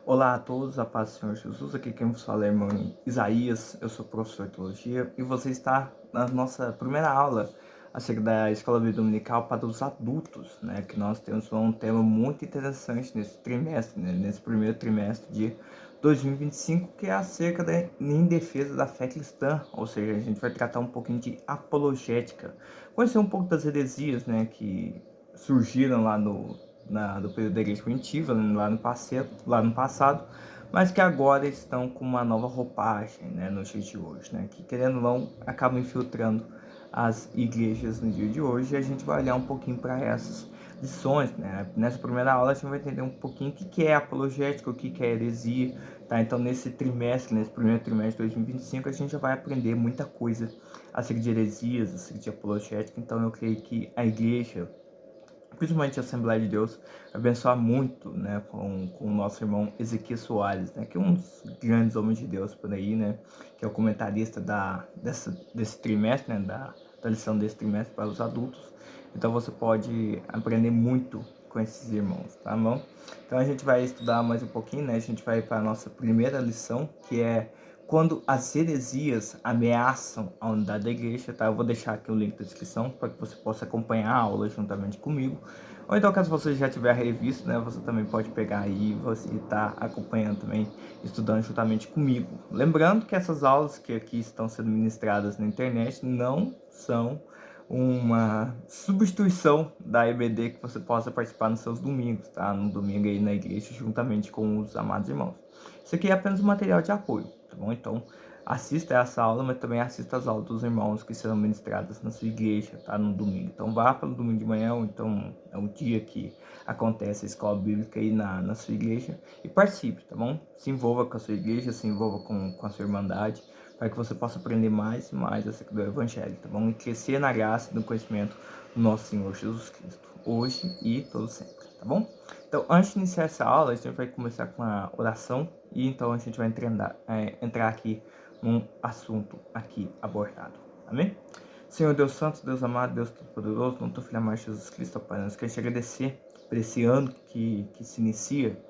Olá a todos, a paz do Senhor Jesus. Aqui quem vos fala é o irmão Isaías, eu sou professor de teologia e você está na nossa primeira aula acerca da Escola Bíblica Dominical para os adultos, né? Que nós temos um tema muito interessante nesse trimestre, né? Nesse primeiro trimestre de 2025, que é acerca da em defesa da fé cristã, ou seja, a gente vai tratar um pouquinho de apologética, conhecer um pouco das heresias, né? Que surgiram lá do período da igreja primitiva, lá no passado, mas que agora estão com uma nova roupagem, né, nos dias de hoje, né, que querendo ou não, acabam infiltrando as igrejas no dia de hoje, e a gente vai olhar um pouquinho para essas lições, né. Nessa primeira aula a gente vai entender um pouquinho o que é apologética, o que é heresia, tá? Então nesse primeiro trimestre de 2025, a gente já vai aprender muita coisa acerca de heresias, acerca de apologética. Então eu creio que a igreja, principalmente a Assembleia de Deus, abençoar muito, né, com o nosso irmão Ezequiel Soares, né, que é um dos grandes homens de Deus por aí, né, que é o comentarista desse trimestre, né, da lição desse trimestre para os adultos. Então você pode aprender muito com esses irmãos, tá bom? Então a gente vai estudar mais um pouquinho, né, a gente vai para a nossa primeira lição, que é quando as heresias ameaçam a unidade da igreja, tá? Eu vou deixar aqui o link da descrição para que você possa acompanhar a aula juntamente comigo. Ou então, caso você já tiver a revista, né, você também pode pegar aí e você está acompanhando também, estudando juntamente comigo. Lembrando que essas aulas que aqui estão sendo ministradas na internet não são uma substituição da EBD que você possa participar nos seus domingos, tá? No domingo aí na igreja, juntamente com os amados irmãos. Isso aqui é apenas um material de apoio, tá bom? Então, assista essa aula, mas também assista as aulas dos irmãos que serão ministradas na sua igreja, tá? No domingo. Então, vá pelo domingo de manhã, ou então é o dia que acontece a escola bíblica aí na sua igreja, e participe, tá bom? Se envolva com a sua igreja, se envolva com a sua irmandade, para que você possa aprender mais e mais acerca do Evangelho, tá bom? E crescer na graça e no conhecimento do nosso Senhor Jesus Cristo, hoje e todo sempre, tá bom? Então, antes de iniciar essa aula, a gente vai começar com a oração, e então a gente vai entrar aqui num assunto aqui abordado. Amém? Senhor Deus Santo, Deus amado, Deus Todo-Poderoso, no teu filho amado Jesus Cristo, Pai, nós queremos te agradecer por esse ano que se inicia,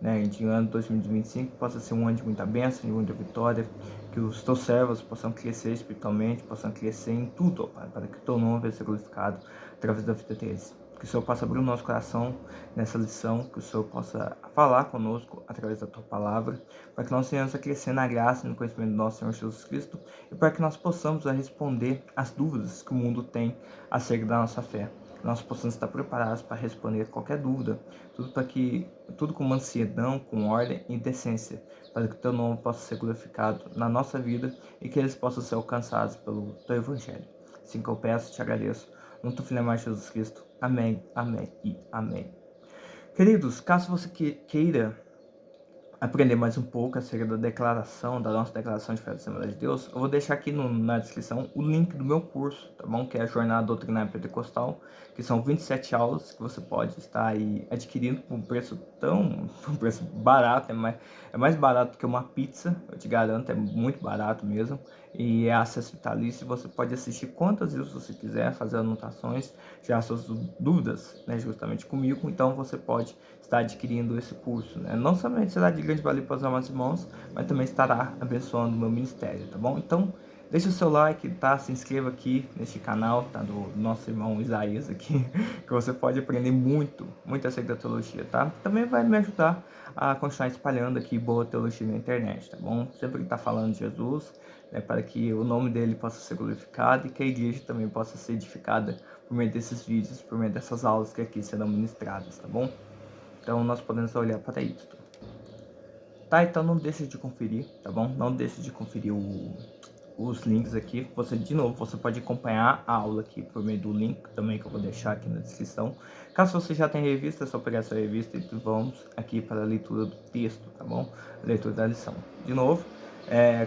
né, de ano 2025, possa ser um ano de muita bênção, de muita vitória, que os teus servos possam crescer espiritualmente, possam crescer em tudo, ó Pai, para que o teu nome venha ser glorificado através da vida deles. Que o Senhor possa abrir o nosso coração nessa lição, que o Senhor possa falar conosco através da tua palavra, para que nós venhamos a crescer na graça e no conhecimento do nosso Senhor Jesus Cristo, e para que nós possamos responder às dúvidas que o mundo tem acerca da nossa fé. Que nós possamos estar preparados para responder qualquer dúvida, tudo com mansidão, com ordem e decência, para que o teu nome possa ser glorificado na nossa vida e que eles possam ser alcançados pelo teu evangelho. Assim que eu peço e te agradeço, no teu filho amado Jesus Cristo. Amém, amém e amém. Queridos, caso você queira aprender mais um pouco acerca da nossa declaração de fé da Assembleia de Deus, eu vou deixar aqui na descrição o link do meu curso, tá bom? Que é a Jornada Doutrinária Pentecostal, que são 27 aulas que você pode estar aí adquirindo por um preço um preço barato, é mais barato que uma pizza, eu te garanto, é muito barato mesmo, e é acesso vitalício, você pode assistir quantas vezes você quiser, fazer anotações, tirar suas dúvidas, né, justamente comigo, então você pode estar adquirindo esse curso, né? Não somente será de grande valia para os amados irmãos, mas também estará abençoando o meu ministério, tá bom? Então, deixa o seu like, tá? Se inscreva aqui neste canal, tá? Do nosso irmão Isaías aqui, que você pode aprender muito acerca da teologia, tá? Também vai me ajudar a continuar espalhando aqui boa teologia na internet, tá bom? Sempre que tá falando de Jesus, né? Para que o nome dele possa ser glorificado e que a igreja também possa ser edificada por meio desses vídeos, por meio dessas aulas que aqui serão ministradas, tá bom? Então nós podemos olhar para isso. Tá, então não deixe de conferir, tá bom? Não deixe de conferir os links aqui. De novo, você pode acompanhar a aula aqui por meio do link também que eu vou deixar aqui na descrição. Caso você já tenha revista, é só pegar essa revista e vamos aqui para a leitura do texto, tá bom? Leitura da lição. De novo,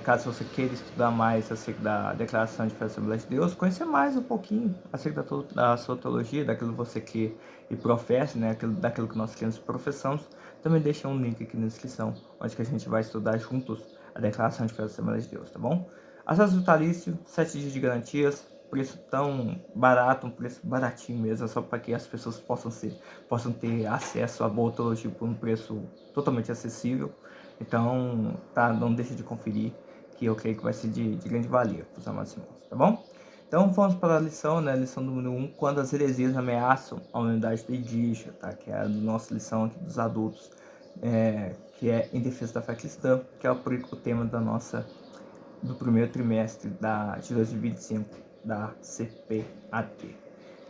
caso você queira estudar mais acerca da declaração de fé da Assembleia de Deus, conhecer mais um pouquinho acerca da sua teologia, daquilo que você quer e professa, né? Daquilo que nós queremos e professamos, também deixa um link aqui na descrição, onde que a gente vai estudar juntos a declaração de fé da Assembleia de Deus, tá bom? Acesso vitalício, 7 dias de garantias, preço tão barato, um preço baratinho mesmo, só para que as pessoas possam ter acesso à boa teologia por um preço totalmente acessível. Então, tá, não deixe de conferir, que eu creio que vai ser de grande valia para os amados irmãos, tá bom? Então vamos para a lição, né? Lição número 1, quando as heresias ameaçam a unidade da igreja, tá? Que é a nossa lição aqui dos adultos, que é em defesa da fé cristã, que é o tema do primeiro trimestre de 2025 da CPAD.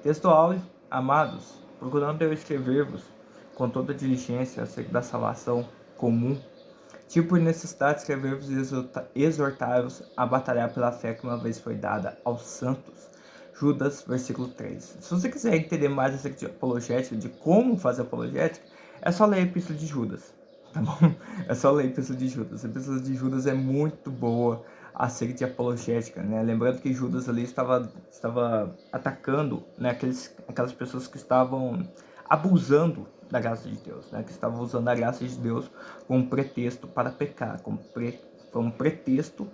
Texto áudio, amados, procurando eu escrever-vos com toda diligência acerca da salvação comum, tive por necessidade escrever-vos e exortar-vos a batalhar pela fé que uma vez foi dada aos santos. Judas, versículo 3. Se você quiser entender mais acerca de apologética, de como fazer apologética, é só ler a Epístola de Judas, tá bom? É só ler a Epístola de Judas. A Epístola de Judas é muito boa acerca de apologética, né? Lembrando que Judas ali estava atacando, né, aquelas pessoas que estavam abusando da graça de Deus, né? Que estavam usando a graça de Deus como pretexto para pecar, como pretexto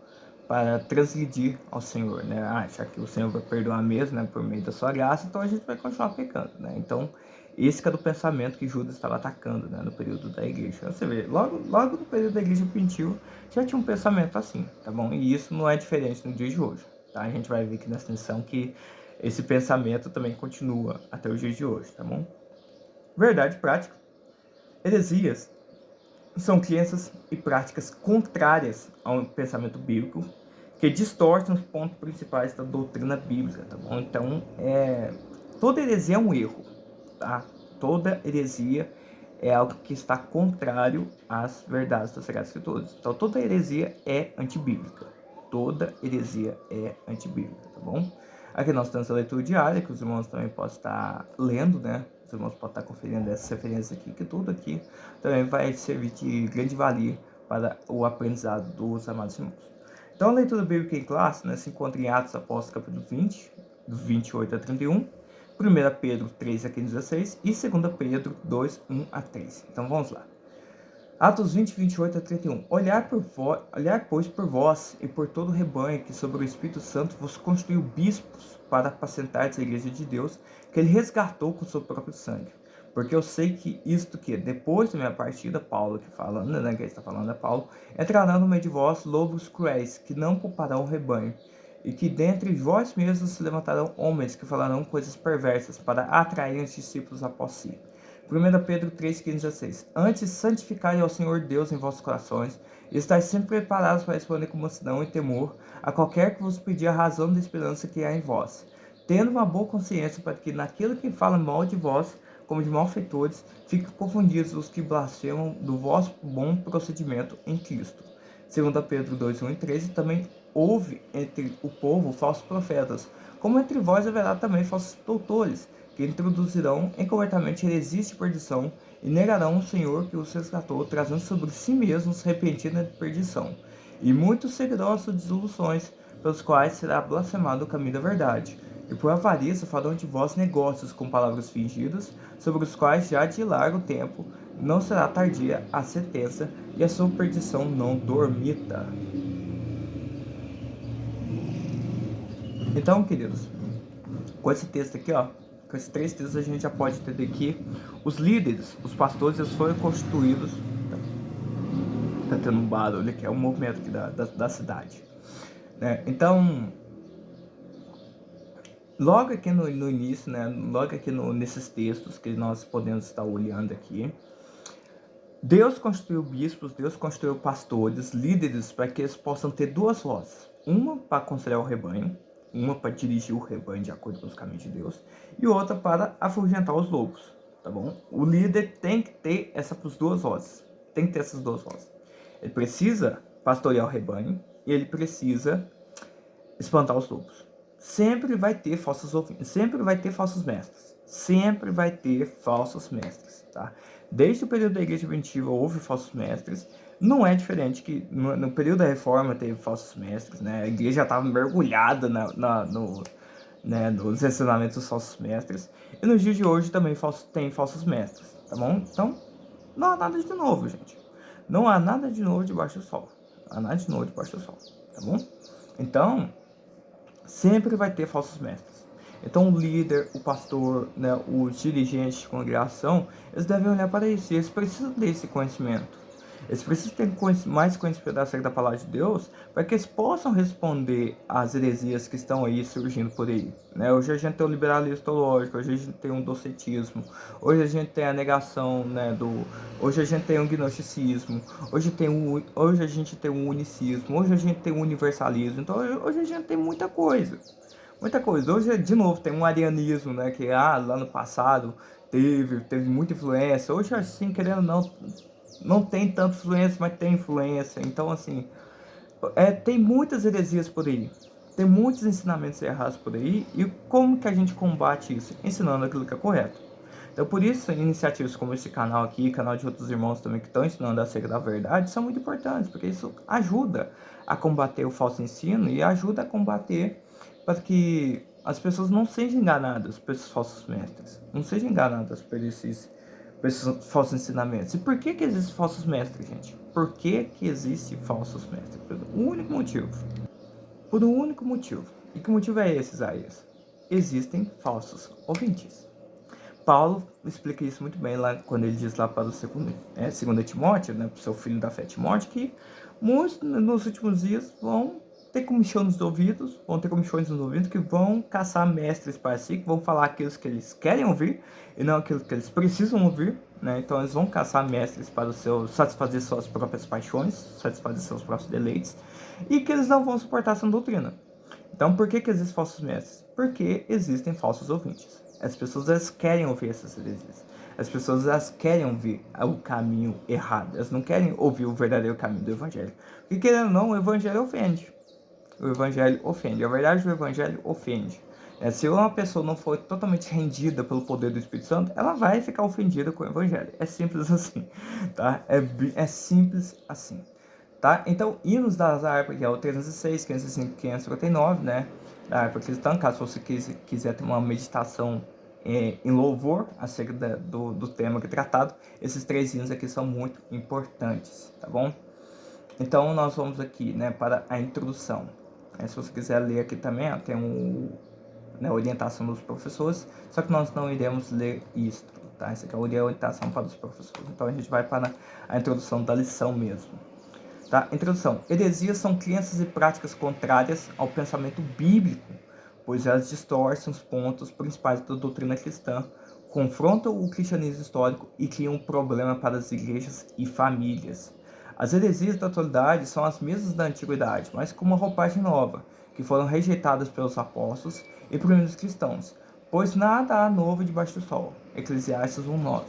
para transgredir ao Senhor, né? Já que o Senhor vai perdoar mesmo, né, por meio da sua graça, então a gente vai continuar pecando, né? Então, esse que era o pensamento que Judas estava atacando, né, no período da igreja. Você vê, logo no período da igreja primitiva, já tinha um pensamento assim, tá bom? E isso não é diferente no dia de hoje, tá? A gente vai ver aqui nessa lição que esse pensamento também continua até os dias de hoje, tá bom? Verdade prática. Heresias são crenças e práticas contrárias ao pensamento bíblico que distorcem os pontos principais da doutrina bíblica, tá bom? Então, toda heresia é um erro, tá? Toda heresia é algo que está contrário às verdades das Sagradas Escrituras. Então, toda heresia é antibíblica. Toda heresia é antibíblica, tá bom? Aqui nós temos a leitura diária, que os irmãos também podem estar lendo, né? Os irmãos podem estar conferindo essas referências aqui, que tudo aqui também vai servir de grande valia para o aprendizado dos amados irmãos. Então, a leitura bíblica em classe, né, se encontra em Atos Apóstolos, capítulo 20, do 28 a 31, 1 Pedro 3 a 16 e 2 Pedro 2, 1 a 3. Então, vamos lá. Atos 20, 28 a 31. Olhar, pois, por vós e por todo o rebanho que sobre o Espírito Santo vos constituiu bispos para apacentar a igreja de Deus, que ele resgatou com seu próprio sangue. Porque eu sei que depois da minha partida, Paulo que falando, né, que ele está falando é Paulo, entrarão no meio de vós lobos cruéis, que não pouparão o rebanho, e que dentre vós mesmos se levantarão homens que falarão coisas perversas para atrair os discípulos após si. 1 Pedro 3, 15 a 16. Antes, santificai ao Senhor Deus em vossos corações, e estáis sempre preparados para responder com mansidão e temor a qualquer que vos pedir a razão da esperança que há em vós, tendo uma boa consciência para que naquilo que fala mal de vós, como de malfeitores, fiquem confundidos os que blasfemam do vosso bom procedimento em Cristo. 2 Pedro 2, 1 e 13. Também houve entre o povo falsos profetas, como entre vós haverá também falsos doutores, que introduzirão encobertamente heresias de perdição e negarão o Senhor que os resgatou, trazendo sobre si mesmos repentina perdição. E muitos seguirão as suas dissoluções, pelos quais será blasfemado o caminho da verdade. E por avareza farão de vós negócios com palavras fingidas, sobre os quais já de largo tempo não será tardia a sentença, e a sua perdição não dormita. Então, queridos, com esse texto aqui, com esses 3 textos, a gente já pode entender que os líderes, os pastores, eles foram constituídos. Tá tendo um barulho aqui, é um movimento aqui da cidade, né? Então, logo aqui no início, né? Logo aqui nesses textos que nós podemos estar olhando aqui, Deus constituiu bispos, Deus constituiu pastores, líderes, para que eles possam ter 2 vozes. Uma para aconselhar o rebanho, uma para dirigir o rebanho de acordo com os caminhos de Deus, e outra para afugentar os lobos, tá bom? O líder tem que ter essas 2 vozes, tem que ter essas 2 vozes. Ele precisa pastorear o rebanho e ele precisa espantar os lobos. Sempre vai ter falsos ouvintes, sempre vai ter falsos mestres, sempre vai ter falsos mestres, tá? Desde o período da igreja primitiva houve falsos mestres. Não é diferente que no período da reforma teve falsos mestres, né? A igreja já estava mergulhada nos ensinamentos dos falsos mestres. E nos dias de hoje também tem falsos mestres, tá bom? Então, não há nada de novo, gente. Não há nada de novo debaixo do sol. Não há nada de novo debaixo do sol, tá bom? Então, sempre vai ter falsos mestres. Então o líder, o pastor, né, os dirigentes de congregação, eles devem olhar para isso, e eles precisam desse conhecimento. Eles precisam ter mais conhecimento acerca da palavra de Deus para que eles possam responder às heresias que estão aí surgindo por aí. Né? Hoje a gente tem o liberalismo teológico, hoje a gente tem um docetismo, hoje a gente tem a negação, né, hoje a gente tem o gnosticismo, hoje a gente tem o unicismo, hoje a gente tem o universalismo, então hoje a gente tem muita coisa. Muita coisa. Hoje, de novo, tem um arianismo, né? Que lá no passado teve muita influência. Hoje, assim, querendo ou não tem tanta influência, mas tem influência. Então, assim, tem muitas heresias por aí. Tem muitos ensinamentos errados por aí. E como que a gente combate isso? Ensinando aquilo que é correto. Então, por isso, iniciativas como esse canal aqui, canal de outros irmãos também que estão ensinando acerca da verdade, são muito importantes, porque isso ajuda a combater o falso ensino e ajuda a combater para que as pessoas não sejam enganadas por esses falsos mestres, não sejam enganadas por esses falsos ensinamentos. E por que existem falsos mestres, gente? Por que existem falsos mestres? Por um único motivo. Por um único motivo. E que motivo é esse, Isaías? Existem falsos ouvintes. Paulo explica isso muito bem lá quando ele diz lá para o segundo Timóteo, né, para o seu filho da fé Timóteo, que muitos nos últimos dias vão ter comichões nos ouvidos, que vão caçar mestres para si, que vão falar aquilo que eles querem ouvir e não aquilo que eles precisam ouvir, né? Então eles vão caçar mestres para satisfazer suas próprias paixões, satisfazer seus próprios deleites, e que eles não vão suportar essa doutrina. Então por que existem falsos mestres? Porque existem falsos ouvintes. As pessoas elas querem ouvir essas heresias. As pessoas elas querem ouvir o caminho errado. Elas não querem ouvir o verdadeiro caminho do evangelho. Porque querendo ou não, o evangelho ofende. O evangelho ofende. A verdade do evangelho ofende. Se uma pessoa não for totalmente rendida pelo poder do Espírito Santo, ela vai ficar ofendida com o evangelho. É simples assim, tá? É simples assim, tá? Então, hinos das harpas, que é o 306, 505, 559, né? Da harpa cristã, caso você quiser ter uma meditação em louvor acerca do tema que é tratado, esses 3 hinos aqui são muito importantes, tá bom? Então, nós vamos aqui, né, para a introdução. Se você quiser ler aqui também, tem a orientação dos professores, só que nós não iremos ler isto, tá? Essa aqui é a orientação para os professores. Então, a gente vai para a introdução da lição mesmo. Tá? Introdução. Heresias são crenças e práticas contrárias ao pensamento bíblico, pois elas distorcem os pontos principais da doutrina cristã, confrontam o cristianismo histórico e criam um problema para as igrejas e famílias. As heresias da atualidade são as mesmas da antiguidade, mas com uma roupagem nova, que foram rejeitadas pelos apóstolos e primeiros cristãos, pois nada há novo debaixo do sol. Eclesiastes 1:9.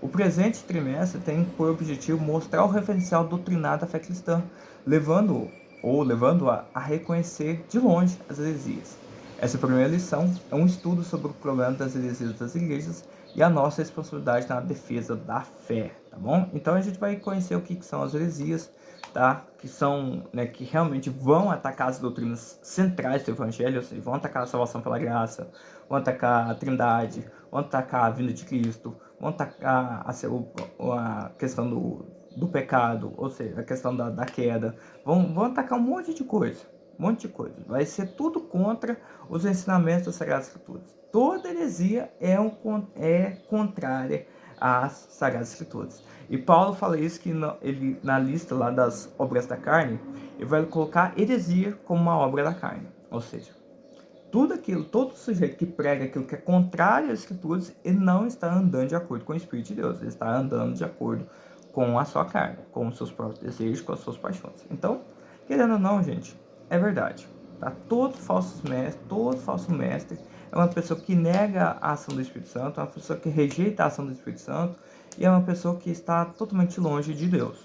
O presente trimestre tem por objetivo mostrar o referencial doutrinário da fé cristã, levando-a a reconhecer de longe as heresias. Essa primeira lição é um estudo sobre o problema das heresias das igrejas e a nossa responsabilidade na defesa da fé, tá bom? Então a gente vai conhecer o que são as heresias, tá? Que são, né, que realmente vão atacar as doutrinas centrais do evangelho, ou seja, vão atacar a salvação pela graça, vão atacar a trindade, vão atacar a vinda de Cristo, vão atacar a questão do pecado, ou seja, a questão da queda, vão atacar um monte de coisa. Vai ser tudo contra os ensinamentos das Sagradas Escrituras. Toda heresia é contrária às Sagradas Escrituras. E Paulo fala isso que ele, na lista lá das obras da carne, ele vai colocar heresia como uma obra da carne. Ou seja, todo sujeito que prega aquilo que é contrário às Escrituras, ele não está andando de acordo com o Espírito de Deus. Ele está andando de acordo com a sua carne, com os seus próprios desejos, com as suas paixões. Então, querendo ou não, gente, é verdade, tá? Todo falso mestre é uma pessoa que nega a ação do Espírito Santo, é uma pessoa que rejeita a ação do Espírito Santo e é uma pessoa que está totalmente longe de Deus,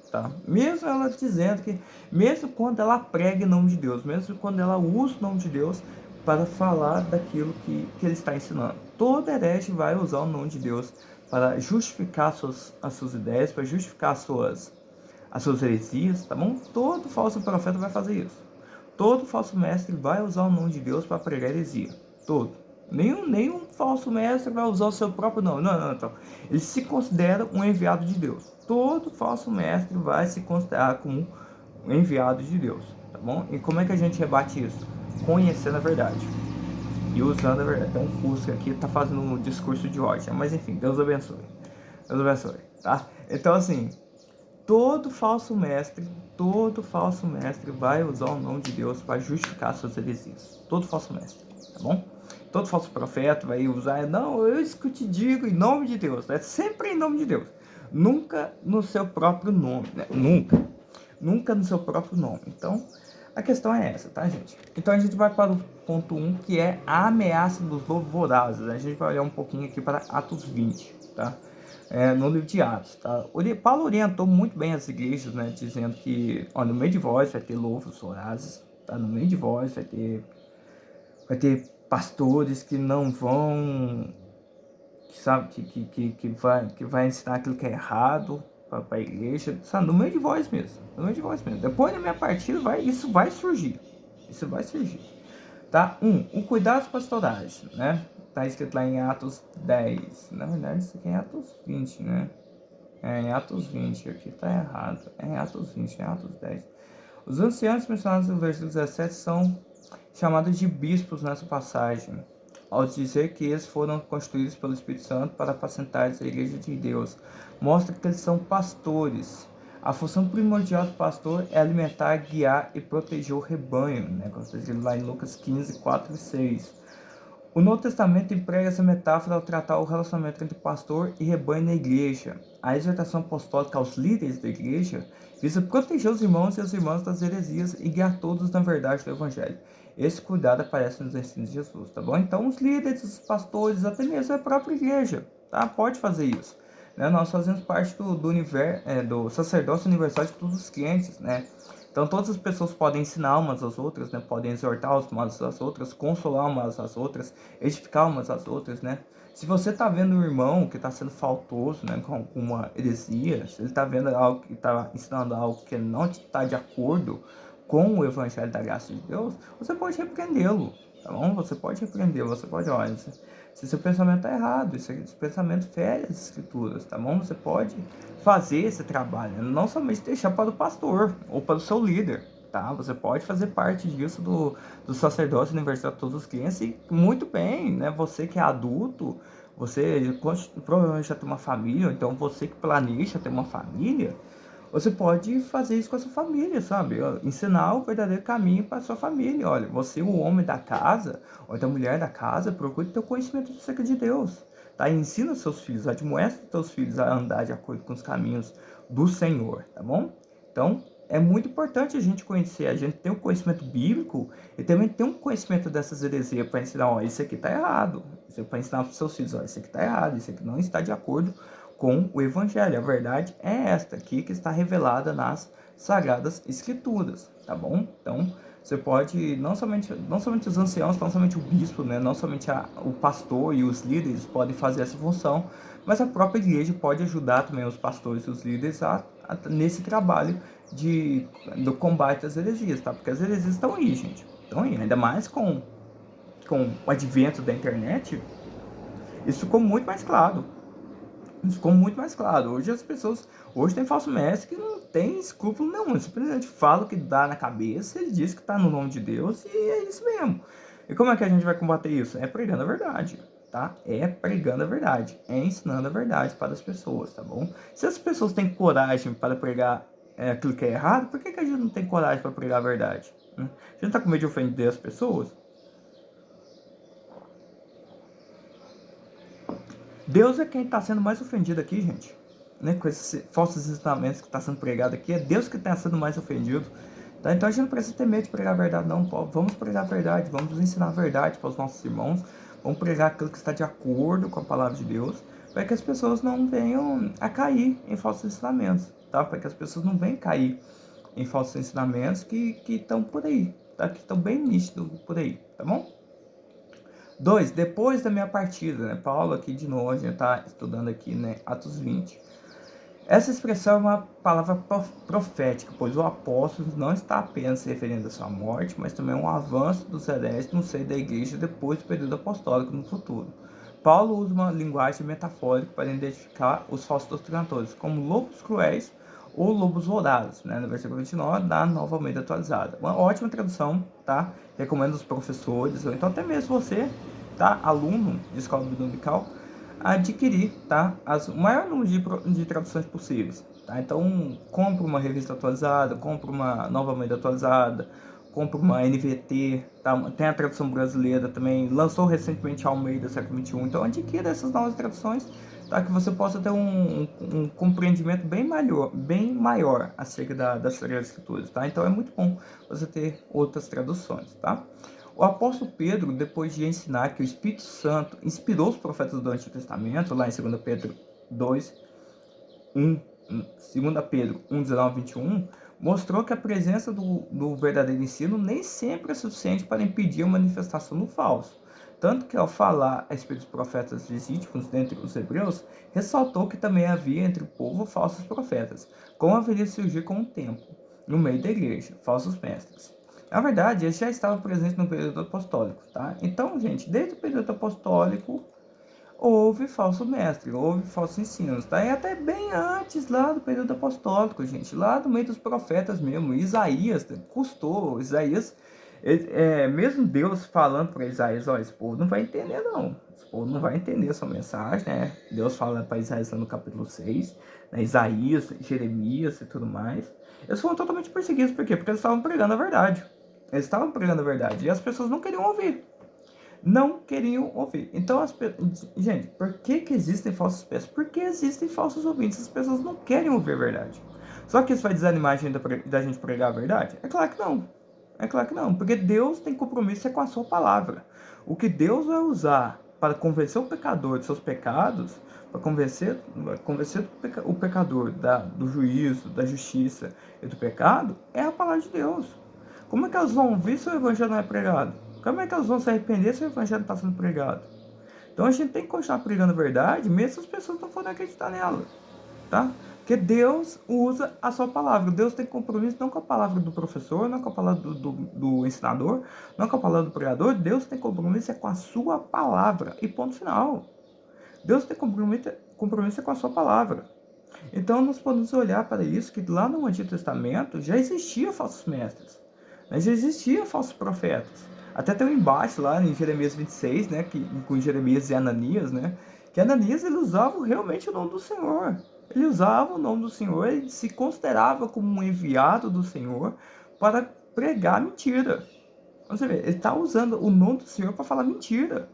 tá? Mesmo ela dizendo que, mesmo quando ela prega em nome de Deus, mesmo quando ela usa o nome de Deus para falar daquilo que ele está ensinando, todo herege vai usar o nome de Deus para justificar as suas ideias, para justificar as suas heresias, tá bom? Todo falso profeta vai fazer isso. Todo falso mestre vai usar o nome de Deus para pregar heresia. Todo. Nenhum falso mestre vai usar o seu próprio nome. Não. Ele se considera um enviado de Deus. Todo falso mestre vai se considerar como um enviado de Deus, tá bom? E como é que a gente rebate isso? conhecendo a verdade e usando a verdade. Tem um Fusca aqui que tá fazendo um discurso de ódio, mas enfim, Deus abençoe. Deus abençoe, tá? Então assim, todo falso mestre vai usar o nome de Deus para justificar suas heresias. Todo falso mestre, tá bom? Todo falso profeta vai usar, não, eu isso que eu te digo em nome de Deus, é sempre em nome de Deus. Nunca no seu próprio nome, né? Nunca no seu próprio nome. Então, a questão é essa, tá, gente? Então a gente vai para o ponto 1, que é a ameaça dos lobos vorazes. A gente vai olhar um pouquinho aqui para Atos 20, tá? No livro de Atos, tá? Paulo orientou muito bem as igrejas, né? Dizendo que, ó, no meio de vós vai ter lobos vorazes, tá? No meio de vós vai ter pastores que não vão, que sabe, que vai ensinar aquilo que é errado para a igreja, sabe? No meio de vós mesmo, no meio de vós mesmo. Depois da minha partida, isso vai surgir, tá? O cuidados pastorais, né? Tá escrito lá em Atos 10, na verdade isso aqui é em Atos 20, né? Em Atos 20, aqui tá errado, é em Atos 20, é em Atos 10. Os anciãos mencionados no versículo 17 são chamados de bispos nessa passagem, ao dizer que eles foram constituídos pelo Espírito Santo para apacentar a igreja de Deus. Mostra que eles são pastores. A função primordial do pastor é alimentar, guiar e proteger o rebanho, né? Como está escrito lá em Lucas 15, 4 e 6. O Novo Testamento emprega essa metáfora ao tratar o relacionamento entre pastor e rebanho na igreja. A exortação apostólica aos líderes da igreja visa proteger os irmãos e as irmãs das heresias e guiar todos na verdade do evangelho. Esse cuidado aparece nos ensinos de Jesus, tá bom? Então os líderes, os pastores, até mesmo a própria igreja, tá? Pode fazer isso. Né? Nós fazemos parte do universo, do sacerdócio universal de todos os crentes, né? Então todas as pessoas podem ensinar umas às outras, né? Podem exortar umas às outras, consolar umas às outras, edificar umas às outras, né? Se você está vendo um irmão que está sendo faltoso, né, com uma heresia, se ele está vendo algo que está ensinando algo que não está de acordo com o evangelho da graça de Deus, você pode repreendê-lo, tá bom? Você pode repreender, você pode, olha, se seu pensamento está errado, esse pensamento fere as escrituras, tá bom? Você pode fazer esse trabalho, não somente deixar para o pastor ou para o seu líder, tá? Você pode fazer parte disso do sacerdócio universal de todos os clientes e muito bem, né? Você que é adulto, você provavelmente já tem uma família, então você que planeja ter uma família, você pode fazer isso com a sua família, sabe? Ensinar o verdadeiro caminho para a sua família. Olha, você, o homem da casa, ou então a mulher da casa, procure ter o conhecimento acerca de Deus. Tá? E ensina seus filhos, admoesta seus filhos a andar de acordo com os caminhos do Senhor, tá bom? Então, é muito importante a gente conhecer, a gente ter um conhecimento bíblico e também ter um conhecimento dessas heresias para ensinar, ó, isso aqui tá errado. Isso é para ensinar para os seus filhos, ó, isso aqui tá errado, isso aqui não está de acordo com o Evangelho. A verdade é esta aqui que está revelada nas Sagradas Escrituras, tá bom? Então, você pode, não somente os anciãos, não somente o bispo, né? Não somente o pastor e os líderes podem fazer essa função, mas a própria igreja pode ajudar também os pastores e os líderes nesse trabalho do combate às heresias, tá? Porque as heresias estão aí, gente. Estão aí, ainda mais com o advento da internet, isso ficou muito mais claro. Hoje tem falso mestre que não tem escrúpulo nenhum, ele simplesmente fala o que dá na cabeça, ele diz que tá no nome de Deus e é isso mesmo. E como é que a gente vai combater isso? É pregando a verdade, tá? É pregando a verdade, é ensinando a verdade para as pessoas, tá bom? Se as pessoas têm coragem para pregar aquilo que é errado, por que a gente não tem coragem para pregar a verdade? A gente tá com medo de ofender as pessoas? Deus é quem está sendo mais ofendido aqui, gente. Né? Com esses falsos ensinamentos que está sendo pregado aqui, é Deus que está sendo mais ofendido. Tá? Então a gente não precisa ter medo de pregar a verdade, não. Vamos pregar a verdade, vamos ensinar a verdade para os nossos irmãos, vamos pregar aquilo que está de acordo com a palavra de Deus, para que as pessoas não venham a cair em falsos ensinamentos, tá? Para que as pessoas não venham cair em falsos ensinamentos que estão por aí, tá? Que estão bem nítidos por aí, tá bom? 2. Depois da minha partida, né? Paulo aqui de novo, a gente está estudando aqui, né? Atos 20. Essa expressão é uma palavra profética, pois o apóstolo não está apenas se referindo à sua morte, mas também a um avanço dos hereges no seio da igreja depois do período apostólico no futuro. Paulo usa uma linguagem metafórica para identificar os falsos doutrinadores como lobos cruéis ou lobos vorazes, né, no versículo 29 da Nova Almeida Atualizada. Uma ótima tradução, tá? Recomendo os professores, ou então até mesmo você, tá, aluno de escola dominical, adquirir, tá, o maior número de traduções possíveis, tá? Então, compre uma revista atualizada, compre uma Nova Almeida Atualizada, compre uma NVT, tá? Tem a tradução brasileira também, lançou recentemente a Almeida século XXI, então adquira essas novas traduções, tá? Que você possa ter um compreendimento bem maior acerca das Sagradas Escrituras, tá? Então é muito bom você ter outras traduções, tá? O apóstolo Pedro, depois de ensinar que o Espírito Santo inspirou os profetas do Antigo Testamento, lá em 2 Pedro 2, 1, 2 Pedro 1, 19, 21, mostrou que a presença do verdadeiro ensino nem sempre é suficiente para impedir a manifestação do falso. Tanto que, ao falar a respeito dos profetas legítimos dentre os hebreus, ressaltou que também havia entre o povo falsos profetas, como haveria de surgir com o tempo, no meio da igreja, falsos mestres. Na verdade, eles já estavam presentes no período apostólico, tá? Então, gente, desde o período apostólico, houve falso mestre, houve falsos ensinos, tá? E até bem antes lá do período apostólico, gente, lá do meio dos profetas mesmo, Isaías, Isaías, mesmo Deus falando para Isaías, ó, esse povo não vai entender não, esse povo não vai entender essa mensagem, né? Deus fala para Isaías no capítulo 6, né? Isaías, Jeremias e tudo mais, eles foram totalmente perseguidos, por quê? Porque eles estavam pregando a verdade, e as pessoas não queriam ouvir. Não queriam ouvir. Então, gente, por que existem falsos mestres? Porque existem falsos ouvintes. As pessoas não querem ouvir a verdade. Só que isso vai desanimar a gente da gente pregar a verdade? É claro que não. É claro que não. Porque Deus tem compromisso com a sua palavra. O que Deus vai usar para convencer o pecador de seus pecados, para convencer o pecador do juízo, da justiça e do pecado, é a palavra de Deus. Como é que elas vão ouvir se o evangelho não é pregado? Como é que elas vão se arrepender se o evangelho está sendo pregado? Então a gente tem que continuar pregando a verdade, mesmo se as pessoas não forem acreditar nela, tá? Porque Deus usa a sua palavra. Deus tem compromisso não com a palavra do professor, não com a palavra do ensinador, não com a palavra do pregador. Deus tem compromisso com a sua palavra. E ponto final. Deus tem compromisso com a sua palavra. Então nós podemos olhar para isso, que lá no Antigo Testamento já existia falsos mestres, né? Já existia falsos profetas. Até tem um embate lá em Jeremias 26, né, com Jeremias e Ananias, né, que Ananias ele usava realmente o nome do Senhor. Ele usava o nome do Senhor, ele se considerava como um enviado do Senhor para pregar mentira. Você vê, ele está usando o nome do Senhor para falar mentira.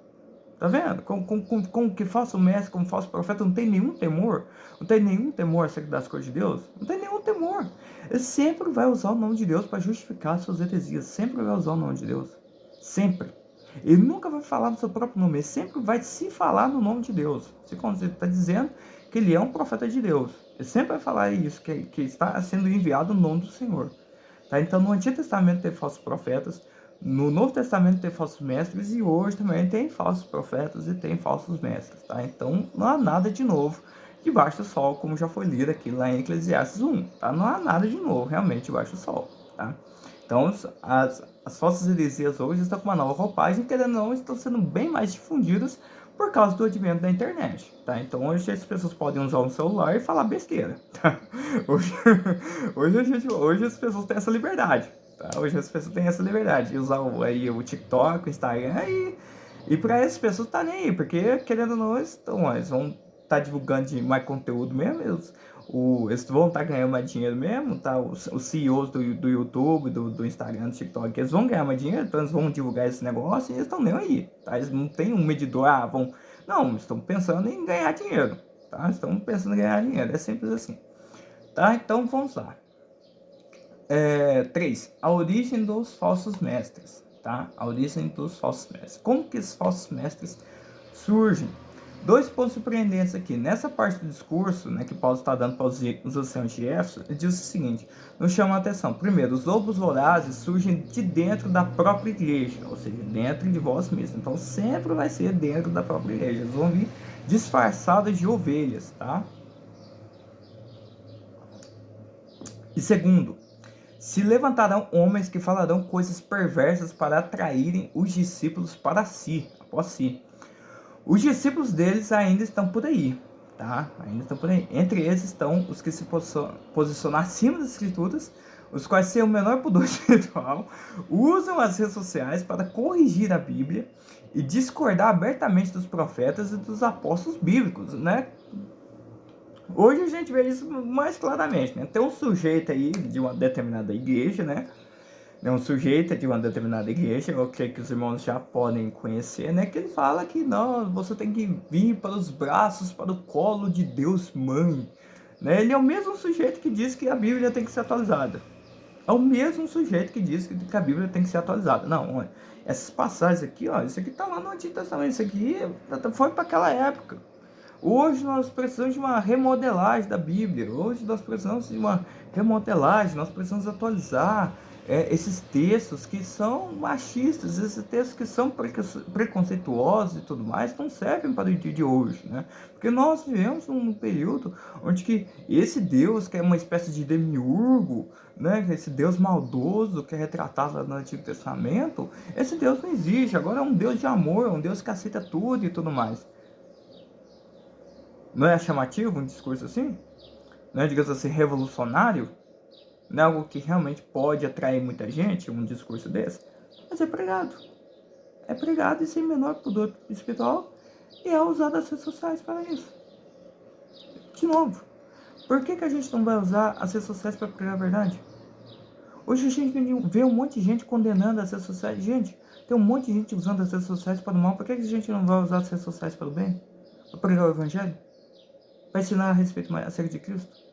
Tá vendo? Com que falso mestre, como falso profeta, não tem nenhum temor. Não tem nenhum temor acerca das coisas de Deus. Não tem nenhum temor. Ele sempre vai usar o nome de Deus para justificar suas heresias. Sempre vai usar o nome de Deus. Sempre. Ele nunca vai falar do seu próprio nome. Ele sempre vai se falar no nome de Deus. Se quando ele está dizendo que ele é um profeta de Deus. Ele sempre vai falar isso, que está sendo enviado no nome do Senhor. Tá? Então, no Antigo Testamento tem falsos profetas. No Novo Testamento tem falsos mestres e hoje também tem falsos profetas e tem falsos mestres, tá? Então não há nada de novo debaixo do sol, como já foi lido aqui lá em Eclesiastes 1, tá? Não há nada de novo realmente debaixo do sol, tá? Então as falsas heresias hoje estão com uma nova roupagem, querendo ou não, estão sendo bem mais difundidas por causa do advento da internet, tá? Então hoje as pessoas podem usar um celular e falar besteira, tá? Hoje as pessoas têm essa liberdade. Tá? Hoje as pessoas têm essa liberdade de usar o TikTok, o Instagram e para essas pessoas tá nem aí, porque querendo ou não, eles vão estar divulgando mais conteúdo mesmo, eles vão estar ganhando mais dinheiro mesmo, tá? Os CEOs do YouTube, do Instagram, do TikTok, eles vão ganhar mais dinheiro, então eles vão divulgar esse negócio e eles estão nem aí, tá? Eles não tem um medidor, não, eles estão pensando em ganhar dinheiro, tá? Eles estão pensando em ganhar dinheiro, é simples assim, tá? Então vamos lá. 3. A origem dos falsos mestres, tá? A origem dos falsos mestres. Como que esses falsos mestres surgem? 2 pontos surpreendentes aqui. Nessa parte do discurso, né, que Paulo está dando para os anciãos de Éfeso, ele diz o seguinte, nos chama a atenção. Primeiro, os lobos vorazes surgem de dentro da própria igreja, ou seja, dentro de vós mesmos. Então, sempre vai ser dentro da própria igreja. Eles vão vir disfarçados de ovelhas, tá? E segundo, se levantarão homens que falarão coisas perversas para atraírem os discípulos para si, após si. Os discípulos deles ainda estão por aí, tá? Ainda estão por aí. Entre eles estão os que se posicionam acima das escrituras, os quais têm o menor pudor espiritual, usam as redes sociais para corrigir a Bíblia e discordar abertamente dos profetas e dos apóstolos bíblicos, né? Hoje a gente vê isso mais claramente, né? Tem um sujeito aí de uma determinada igreja, né? Um sujeito de uma determinada igreja, eu creio que os irmãos já podem conhecer, né? Que ele fala que não, você tem que vir para os braços, para o colo de Deus Mãe, né? Ele é o mesmo sujeito que diz que a Bíblia tem que ser atualizada. É o mesmo sujeito que diz que a Bíblia tem que ser atualizada. Não, olha, essas passagens aqui, ó, isso aqui tá lá no Antigo Testamento, isso aqui foi para aquela época. Hoje nós precisamos de uma remodelagem da Bíblia. Hoje nós precisamos de uma remodelagem. Nós precisamos atualizar esses textos que são machistas, esses textos que são preconceituosos e tudo mais, não servem para o dia de hoje, né? Porque nós vivemos num período onde que esse Deus, que é uma espécie de demiurgo, né? Esse Deus maldoso que é retratado no Antigo Testamento, esse Deus não existe. Agora é um Deus de amor, um Deus que aceita tudo e tudo mais. Não é chamativo um discurso assim? Não é, digamos assim, revolucionário? Não é algo que realmente pode atrair muita gente, um discurso desse? Mas é pregado. É pregado e sem menor pudor espiritual e é usado as redes sociais para isso. De novo, por que a gente não vai usar as redes sociais para pregar a verdade? Hoje a gente vê um monte de gente condenando as redes sociais. Gente, tem um monte de gente usando as redes sociais para o mal. Por que a gente não vai usar as redes sociais para o bem? Para pregar o evangelho? Para ensinar a respeito acerca de Cristo?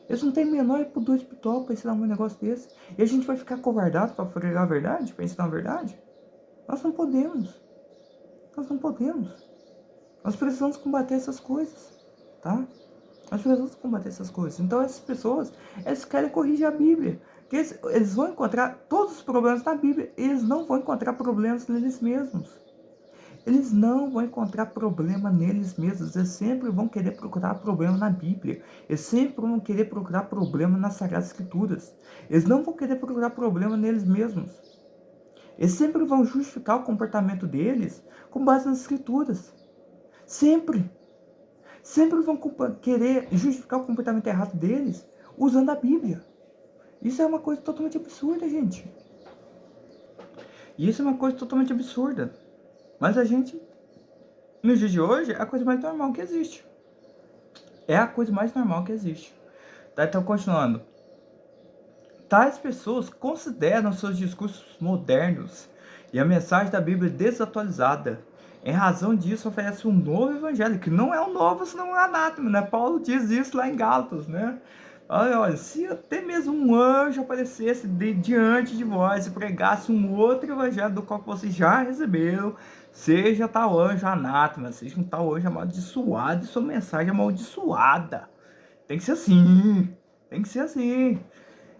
Eles não têm menor pudor espiritual para ensinar um negócio desse. E a gente vai ficar covardado para pregar a verdade, para ensinar a verdade? Nós não podemos. Nós não podemos. Nós precisamos combater essas coisas, tá? Nós precisamos combater essas coisas. Então essas pessoas, eles querem corrigir a Bíblia. Que eles vão encontrar todos os problemas na Bíblia. Eles não vão encontrar problemas neles mesmos. Eles não vão encontrar problema neles mesmos. Eles sempre vão querer procurar problema na Bíblia. Eles sempre vão querer procurar problema nas Sagradas Escrituras. Eles não vão querer procurar problema neles mesmos. Eles sempre vão justificar o comportamento deles com base nas Escrituras. Sempre. Sempre vão querer justificar o comportamento errado deles usando a Bíblia. Isso é uma coisa totalmente absurda, gente. Isso é uma coisa totalmente absurda. Mas a gente, no dia de hoje, é a coisa mais normal que existe. É a coisa mais normal que existe. Tá, então, continuando. Tais pessoas consideram seus discursos modernos e a mensagem da Bíblia desatualizada. Em razão disso, oferece um novo evangelho, que não é um novo, senão um anátema, né? Paulo diz isso lá em Gálatas, né? Olha, se até mesmo um anjo aparecesse diante de vós e pregasse um outro evangelho do qual você já recebeu, seja tal anjo anátema, seja um tal anjo amaldiçoado e sua mensagem amaldiçoada. Tem que ser assim, tem que ser assim.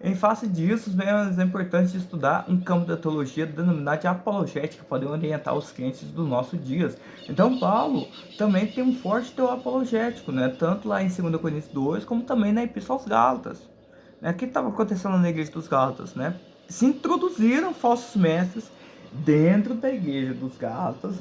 Em face disso, é importante estudar um campo da teologia denominado de apologética, para orientar os crentes do nosso dias. Então, Paulo também tem um forte teor apologético, né? Tanto lá em 2 Coríntios 2, como também na Epístola aos Gálatas. Né? O que estava acontecendo na igreja dos Gálatas? Né? Se introduziram falsos mestres dentro da igreja dos Gálatas,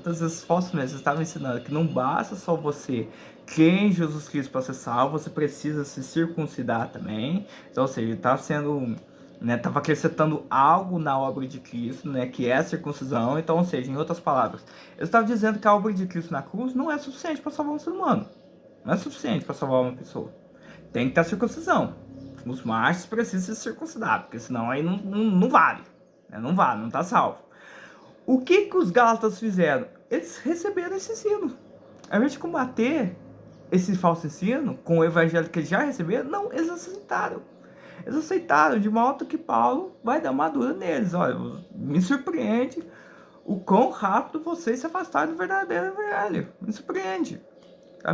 Esses falsos mestres estavam ensinando que não basta só você crer em Jesus Cristo para ser salvo, você precisa se circuncidar também. Então, ou seja, estava sendo, né, estava acrescentando algo na obra de Cristo, né, que é a circuncisão. Então, ou seja, em outras palavras, eu estava dizendo que a obra de Cristo na cruz não é suficiente para salvar um ser humano. Não é suficiente para salvar uma pessoa. Tem que ter a circuncisão. Os machos precisam se circuncidar, porque senão aí não vale. Não vale, não está salvo. O que os Gálatas fizeram? Eles receberam esse ensino. Ao invés de combater esse falso ensino com o evangelho que eles já receberam, não, eles aceitaram. Eles aceitaram, de modo que Paulo vai dar uma dura neles. Olha, me surpreende o quão rápido vocês se afastaram do verdadeiro evangelho. Me surpreende.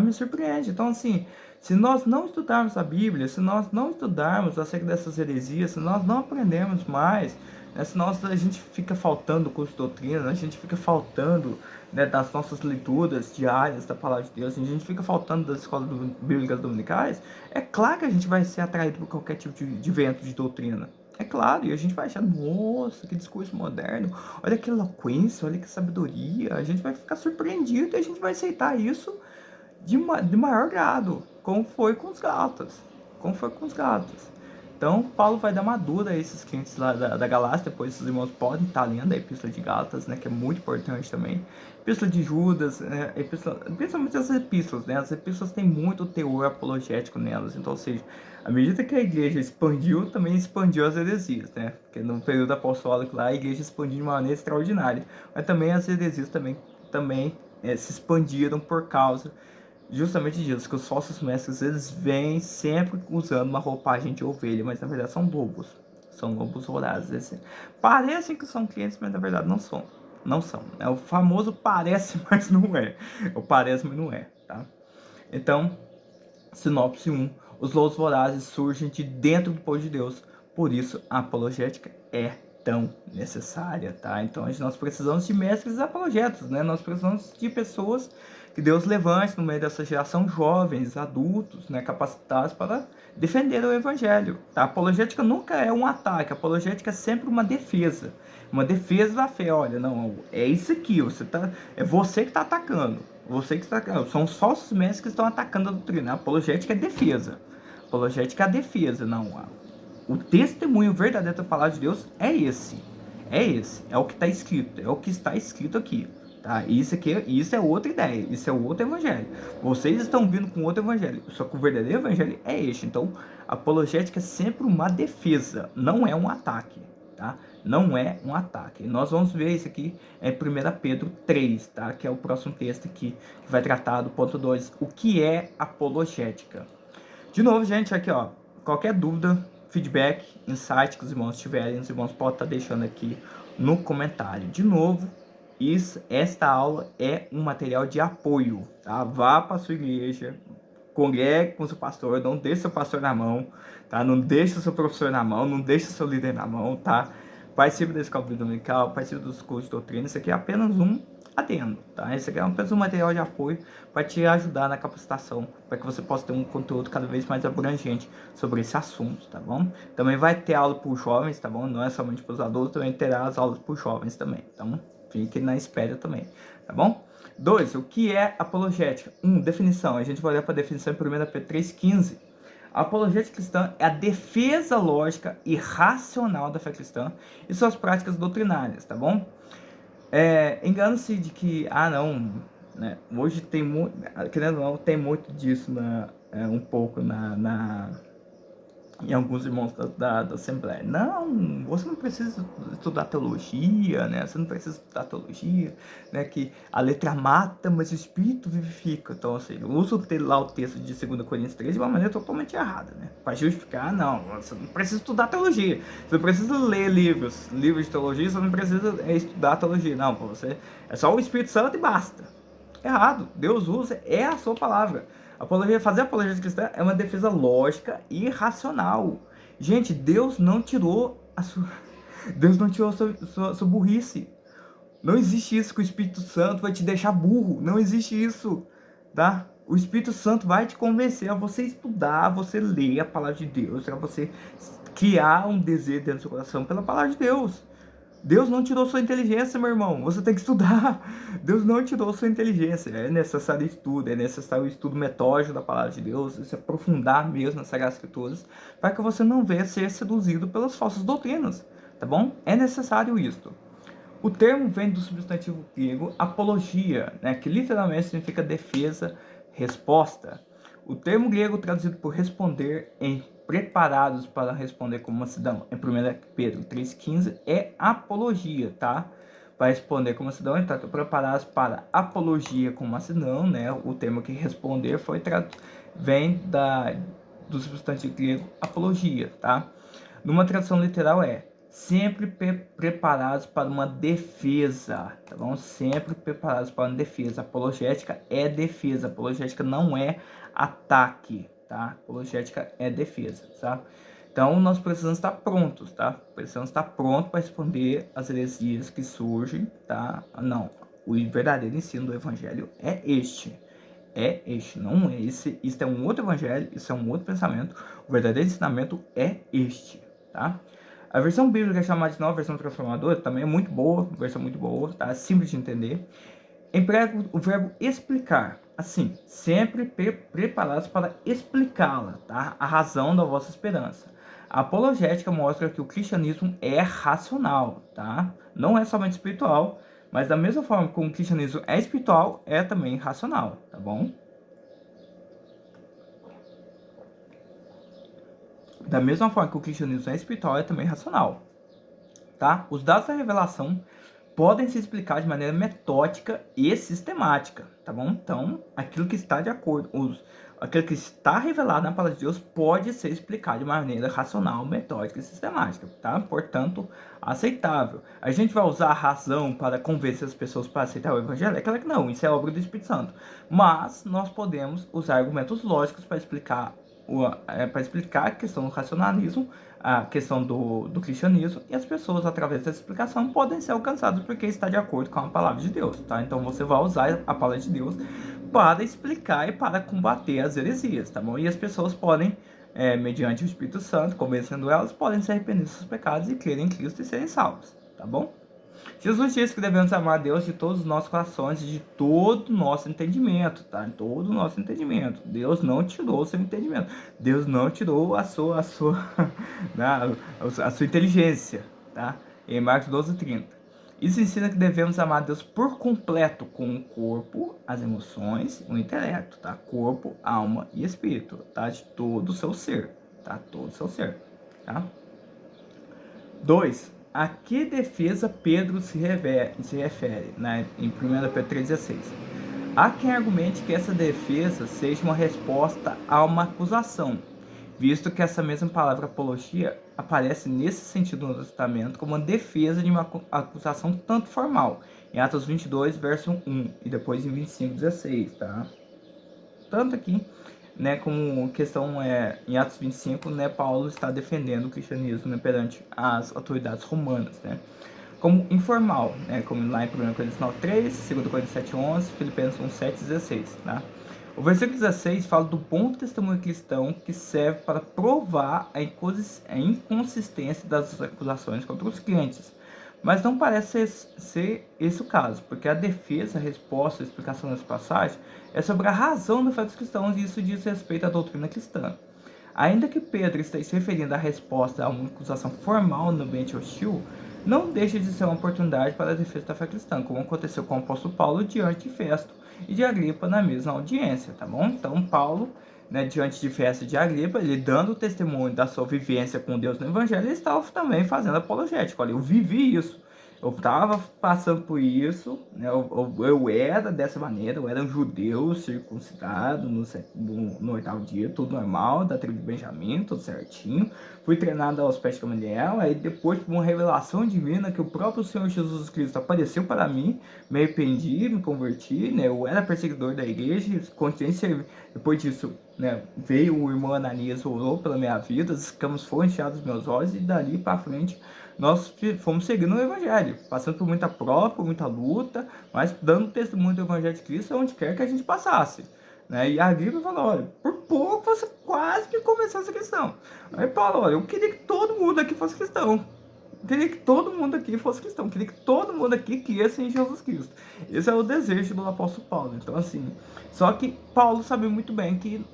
Me surpreende. Então, assim, se nós não estudarmos a Bíblia, se nós não estudarmos acerca dessas heresias, se nós não aprendemos mais, né, se a gente fica faltando curso de doutrina, a gente fica faltando, né, das nossas leituras diárias da Palavra de Deus, a gente fica faltando das escolas bíblicas dominicais, é claro que a gente vai ser atraído por qualquer tipo de vento de doutrina. É claro, e a gente vai achar, nossa, que discurso moderno, olha que eloquência, olha que sabedoria, a gente vai ficar surpreendido e a gente vai aceitar isso de maior grado, como foi com os Gálatas, como foi com os Gálatas. Então, Paulo vai dar uma dura a esses crentes lá da Galácia, depois esses irmãos podem estar lendo a Epístola de Gálatas, né, que é muito importante também. Epístola de Judas, principalmente as epístolas, né, as epístolas têm muito teor apologético nelas, então, ou seja, à medida que a igreja expandiu, também expandiu as heresias, né, porque no período apostólico lá, a igreja expandiu de uma maneira extraordinária, mas também as heresias também se expandiram por causa justamente disso, que os falsos mestres, eles vêm sempre usando uma roupagem de ovelha, mas na verdade são lobos. São lobos vorazes. Assim. Parecem que são clientes, mas na verdade não são. Não são. É o famoso parece, mas não é. O parece, mas não é, tá? Então, sinopse 1. Os lobos vorazes surgem de dentro do povo de Deus. Por isso, a apologética é tão necessária, tá? Então, nós precisamos de mestres apologetas, né? Nós precisamos de pessoas que Deus levante no meio dessa geração, jovens, adultos, né, capacitados para defender o evangelho. Tá? A apologética nunca é um ataque, a apologética é sempre uma defesa da fé. Olha, não, é isso aqui, é você que está atacando, são os falsos mestres que estão atacando a doutrina. A apologética é defesa, a apologética é a defesa, não. O testemunho verdadeiro da palavra de Deus é esse, é o que está escrito, é o que está escrito aqui. Tá? Isso é outra ideia, isso é outro evangelho. Vocês estão vindo com outro evangelho, só que o verdadeiro evangelho é este. Então, a apologética é sempre uma defesa, não é um ataque, tá? Não é um ataque. Nós vamos ver isso aqui em 1 Pedro 3, tá? Que é o próximo texto aqui, que vai tratar do ponto 2, o que é apologética. De novo, gente, aqui, ó, qualquer dúvida, feedback, insight que os irmãos tiverem, os irmãos podem estar deixando aqui no comentário. De novo, esta aula é um material de apoio, tá? Vá para a sua igreja, congregue com o seu pastor, não deixe seu pastor na mão, tá? Não deixe o seu professor na mão, não deixe o seu líder na mão, tá? Participe da escola dominical, participe dos cursos de doutrina, isso aqui é apenas um adendo, tá? Esse aqui é apenas um material de apoio para te ajudar na capacitação, para que você possa ter um conteúdo cada vez mais abrangente sobre esse assunto, tá bom? Também vai ter aula para os jovens, tá bom? Não é somente para os adultos, também terá as aulas para os jovens também, então fique na espera também, tá bom? 2. O que é apologética? 1. Definição. A gente vai olhar para a definição em 1 Pedro 3,15. A apologética cristã é a defesa lógica e racional da fé cristã e suas práticas doutrinárias, tá bom? Engano-se de que, não, né? Hoje tem muito, querendo ou não, tem muito disso um pouco em alguns irmãos da Assembleia. Não, você não precisa estudar teologia, né? Você não precisa estudar teologia, né? Que a letra mata, mas o Espírito vivifica. Então, assim, usa lá o texto de 2 Coríntios 3 de uma maneira totalmente errada, né? Para justificar, não, você não precisa estudar teologia. Você não precisa ler livros de teologia, você não precisa estudar teologia. Não, para você é só o Espírito Santo e basta. Errado. Deus usa, é a sua palavra. Fazer apologia cristã é uma defesa lógica e racional. Gente, Deus não tirou a sua burrice. Não existe isso que o Espírito Santo vai te deixar burro. Não existe isso, tá? O Espírito Santo vai te convencer a você estudar, a você ler a palavra de Deus, a você criar um desejo dentro do seu coração pela palavra de Deus. Deus não tirou sua inteligência, meu irmão. Você tem que estudar. Deus não tirou sua inteligência. É necessário estudo, é necessário o estudo metódico da palavra de Deus, se aprofundar mesmo nas Sagradas Escrituras, para que você não venha ser seduzido pelas falsas doutrinas, tá bom? É necessário isso. O termo vem do substantivo grego apologia, né, que literalmente significa defesa, resposta. O termo grego traduzido por responder em preparados para responder como mansidão, em 1 Pedro 3,15, é apologia, tá? Para responder como mansidão, então, preparados para apologia com mansidão, né? O termo que responder vem do substantivo grego apologia, tá? Numa tradução literal sempre preparados para uma defesa, tá bom? Sempre preparados para uma defesa. Apologética é defesa, apologética não é ataque, tá? Apologética é defesa, tá? Então, nós precisamos estar prontos, tá? Precisamos estar prontos para responder as heresias que surgem, tá? Não, o verdadeiro ensino do evangelho é este. Não é esse. Isso é um outro evangelho, isso é um outro pensamento. O verdadeiro ensinamento é este, tá? A versão bíblica chamada de Nova Versão Transformadora também é muito boa, versão muito boa, tá? Simples de entender. Emprega o verbo explicar, assim, sempre preparados para explicá-la, tá? A razão da vossa esperança. A apologética mostra que o cristianismo é racional, tá? Não é somente espiritual, mas da mesma forma como o cristianismo é espiritual, é também racional, tá bom? Da mesma forma que o cristianismo é espiritual, é também racional, tá? Os dados da revelação podem se explicar de maneira metódica e sistemática, tá bom? Então, aquilo que está de acordo, aquilo que está revelado na palavra de Deus pode ser explicado de maneira racional, metódica e sistemática, tá? Portanto, aceitável. A gente vai usar a razão para convencer as pessoas para aceitar o evangelho? É claro que não, isso é obra do Espírito Santo. Mas nós podemos usar argumentos lógicos para explicar a questão do racionalismo, a questão do cristianismo, e as pessoas, através dessa explicação, podem ser alcançadas porque está de acordo com a palavra de Deus, tá? Então você vai usar a palavra de Deus para explicar e para combater as heresias, tá bom? E as pessoas podem, mediante o Espírito Santo, convencendo elas, podem se arrepender dos seus pecados e crerem em Cristo e serem salvos, tá bom? Jesus disse que devemos amar a Deus de todos os nossos corações e de todo o nosso entendimento, tá? Todo o nosso entendimento. Deus não tirou o seu entendimento. Deus não tirou a sua a sua inteligência, tá? Em Marcos 12:30. Isso ensina que devemos amar a Deus por completo, com o corpo, as emoções, o intelecto, tá? Corpo, alma e espírito, tá? De todo o seu ser, tá? Todo o seu ser, tá? 2. A que defesa Pedro se refere, né, em 1 Pedro 3,16? Há quem argumente que essa defesa seja uma resposta a uma acusação, visto que essa mesma palavra apologia aparece nesse sentido no Testamento como uma defesa de uma acusação tanto formal, em Atos 22, verso 1, e depois em 25:16, tá? Tanto aqui, né, como questão em Atos 25, né, Paulo está defendendo o cristianismo, né, perante as autoridades romanas, né, como informal, né, como lá em 1 Coríntios 9:3, 2 Coríntios 7:11, Filipenses 1:7-16, tá? O versículo 16 fala do bom testemunho cristão que serve para provar a inconsistência das acusações contra os crentes. Mas não parece ser esse o caso, porque a defesa, a resposta, a explicação dessa passagem é sobre a razão da fé dos cristãos e isso diz respeito à doutrina cristã. Ainda que Pedro esteja se referindo à resposta a uma acusação formal no ambiente hostil, não deixa de ser uma oportunidade para a defesa da fé cristã, como aconteceu com o apóstolo Paulo diante de Festo e de Agripa na mesma audiência, tá bom? Então, Paulo, né, diante de Festo e de Agripa, ele dando o testemunho da sua vivência com Deus no Evangelho, ele estava também fazendo apologética. Olha, eu vivi isso. Eu estava passando por isso, né? Eu era dessa maneira, eu era um judeu circuncidado no 8º dia, tudo normal, da tribo de Benjamim, tudo certinho. Fui treinado aos pés de Gamaliel, aí depois, por uma revelação divina, que o próprio Senhor Jesus Cristo apareceu para mim, me arrependi, me converti, né? Eu era perseguidor da igreja, continuei servindo. Depois disso, né, veio o irmão Ananias, orou pela minha vida, as escamas foram encheadas dos meus olhos e dali para frente nós fomos seguindo o Evangelho, passando por muita prova, por muita luta, mas dando testemunho do Evangelho de Cristo onde quer que a gente passasse. Né? E a Bíblia falou, olha, por pouco você quase que começou a ser cristão. Aí Paulo, olha, eu queria que todo mundo aqui fosse cristão. Eu queria que todo mundo aqui fosse cristão. Eu queria que todo mundo aqui cresça em Jesus Cristo. Esse é o desejo do apóstolo Paulo. Então, assim, só que Paulo sabia muito bem que